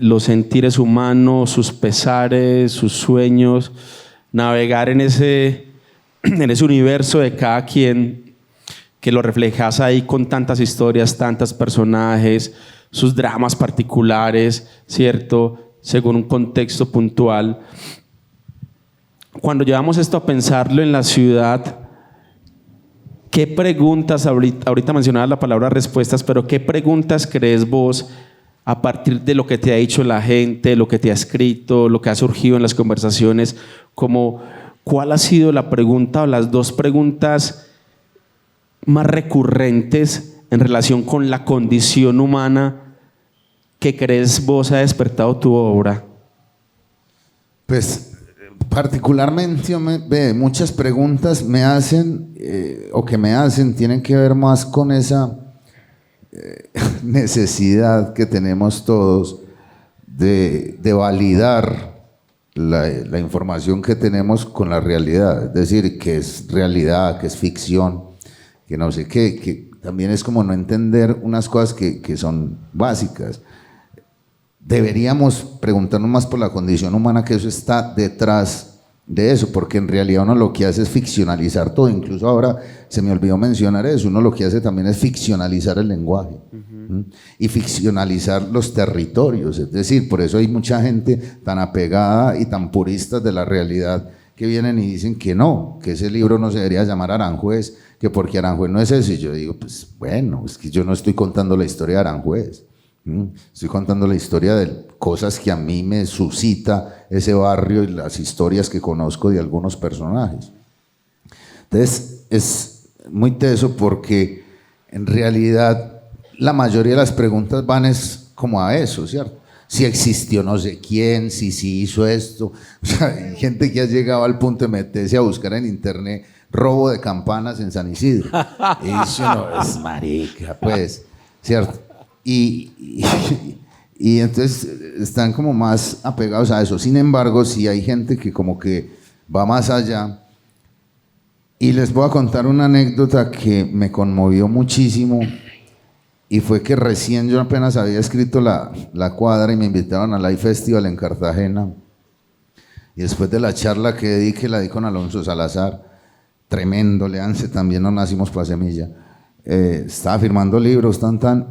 los sentires humanos, sus pesares, sus sueños, navegar en ese universo de cada quien, que lo reflejas ahí con tantas historias, tantos personajes, sus dramas particulares, ¿cierto?, según un contexto puntual. Cuando llevamos esto a pensarlo en la ciudad, ¿qué preguntas, ahorita mencionabas la palabra respuestas, pero qué preguntas crees vos a partir de lo que te ha dicho la gente, lo que te ha escrito, lo que ha surgido en las conversaciones, como cuál ha sido la pregunta o las dos preguntas más recurrentes en relación con la condición humana que crees vos ha despertado tu obra? Pues particularmente muchas preguntas me hacen tienen que ver más con esa necesidad que tenemos todos de validar la información que tenemos con la realidad, es decir, que es realidad, que es ficción, que no sé qué, que también es como no entender unas cosas que son básicas. Deberíamos preguntarnos más por la condición humana, que eso está detrás de eso, porque en realidad uno lo que hace es ficcionalizar todo. Incluso ahora se me olvidó mencionar eso, uno lo que hace también es ficcionalizar el lenguaje y ficcionalizar los territorios. Es decir, por eso hay mucha gente tan apegada y tan purista de la realidad que vienen y dicen que no, que ese libro no se debería llamar Aranjuez, que porque Aranjuez no es eso. Y yo digo, pues bueno, es que yo no estoy contando la historia de Aranjuez. Estoy contando la historia de cosas que a mí me suscita ese barrio y las historias que conozco de algunos personajes. Entonces es muy teso porque en realidad la mayoría de las preguntas van es como a eso, ¿cierto? Si existió no sé quién, si hizo esto. O sea, hay gente que ha llegado al punto de meterse a buscar en internet robo de campanas en San Isidro. Y eso no es marica, pues, ¿cierto? Y entonces están como más apegados a eso. Sin embargo, sí hay gente que como que va más allá. Y les voy a contar una anécdota que me conmovió muchísimo. Y fue que recién yo apenas había escrito la cuadra y me invitaron al Live Festival en Cartagena. Y después de la charla que di, que la di con Alonso Salazar, tremendo, léanse, también no nacimos para semilla. Estaba firmando libros,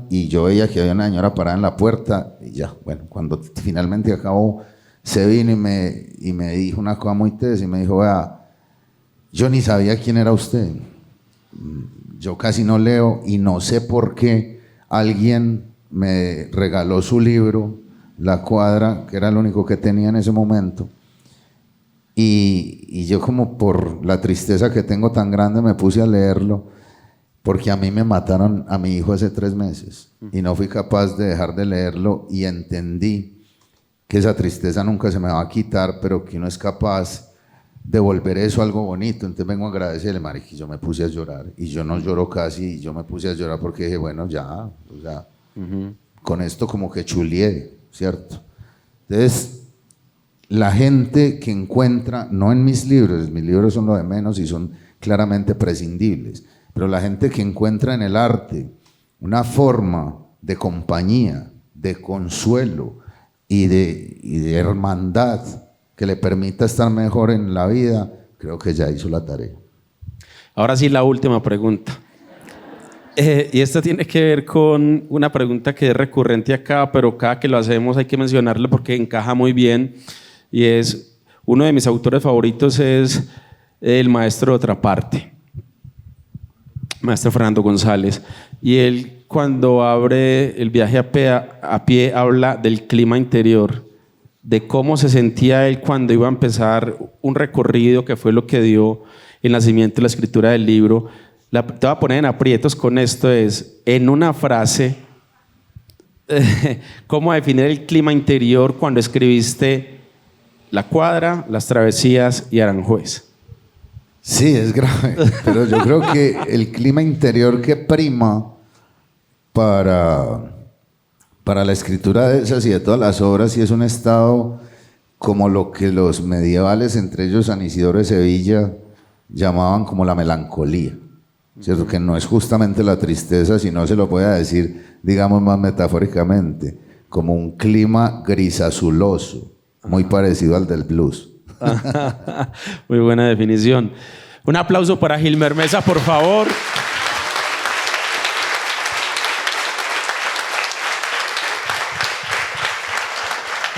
y yo veía que había una señora parada en la puerta, y ya, bueno, cuando finalmente acabó, se vino y me dijo una cosa muy tesa, y me dijo, vea, yo ni sabía quién era usted, yo casi no leo, y no sé por qué alguien me regaló su libro, La Cuadra, que era el único que tenía en ese momento, y yo como por la tristeza que tengo tan grande me puse a leerlo, porque a mí me mataron a mi hijo hace 3 meses y no fui capaz de dejar de leerlo, y entendí que esa tristeza nunca se me va a quitar, pero que uno es capaz de volver eso algo bonito. Entonces vengo a agradecerle, marica, y yo me puse a llorar, y yo no lloro casi, y yo me puse a llorar porque dije, bueno, ya, o sea, con esto como que chulié, ¿cierto? Entonces, la gente que encuentra, no en mis libros son lo de menos y son claramente prescindibles, pero la gente que encuentra en el arte una forma de compañía, de consuelo y de hermandad que le permita estar mejor en la vida, creo que ya hizo la tarea. Ahora sí, la última pregunta. Y esta tiene que ver con una pregunta que es recurrente acá, pero cada que lo hacemos hay que mencionarlo porque encaja muy bien. Y es, uno de mis autores favoritos es el maestro de Otra Parte, maestro Fernando González, y él cuando abre el viaje a pie habla del clima interior, de cómo se sentía él cuando iba a empezar un recorrido que fue lo que dio el nacimiento y la escritura del libro. Te voy a poner en aprietos con esto, es en una frase, cómo definir el clima interior cuando escribiste La Cuadra, Las Travesías y Aranjuez. Sí, es grave, pero yo creo que el clima interior que prima para la escritura de esas y de todas las obras, sí es un estado como lo que los medievales, entre ellos San Isidoro de Sevilla, llamaban como la melancolía, ¿cierto? Que no es justamente la tristeza, sino se lo voy a decir, digamos más metafóricamente, como un clima grisazuloso, muy parecido al del blues. Muy buena definición. Un aplauso para Gilmer Mesa, por favor.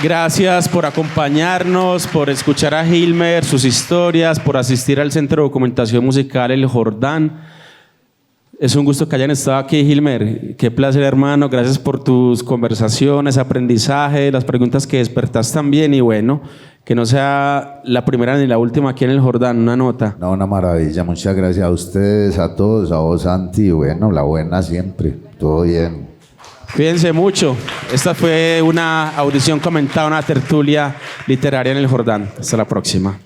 Gracias por acompañarnos, por escuchar a Gilmer, sus historias, por asistir al Centro de Documentación Musical El Jordán. Es un gusto que hayan estado aquí, Gilmer. Qué placer, hermano. Gracias por tus conversaciones, aprendizaje, las preguntas que despertas también. Y bueno, que no sea la primera ni la última aquí en El Jordán. Una nota. No, una maravilla. Muchas gracias a ustedes, a todos, a vos, Santi. Y bueno, la buena siempre. Todo bien. Cuídense mucho. Esta fue una audición comentada, una tertulia literaria en El Jordán. Hasta la próxima.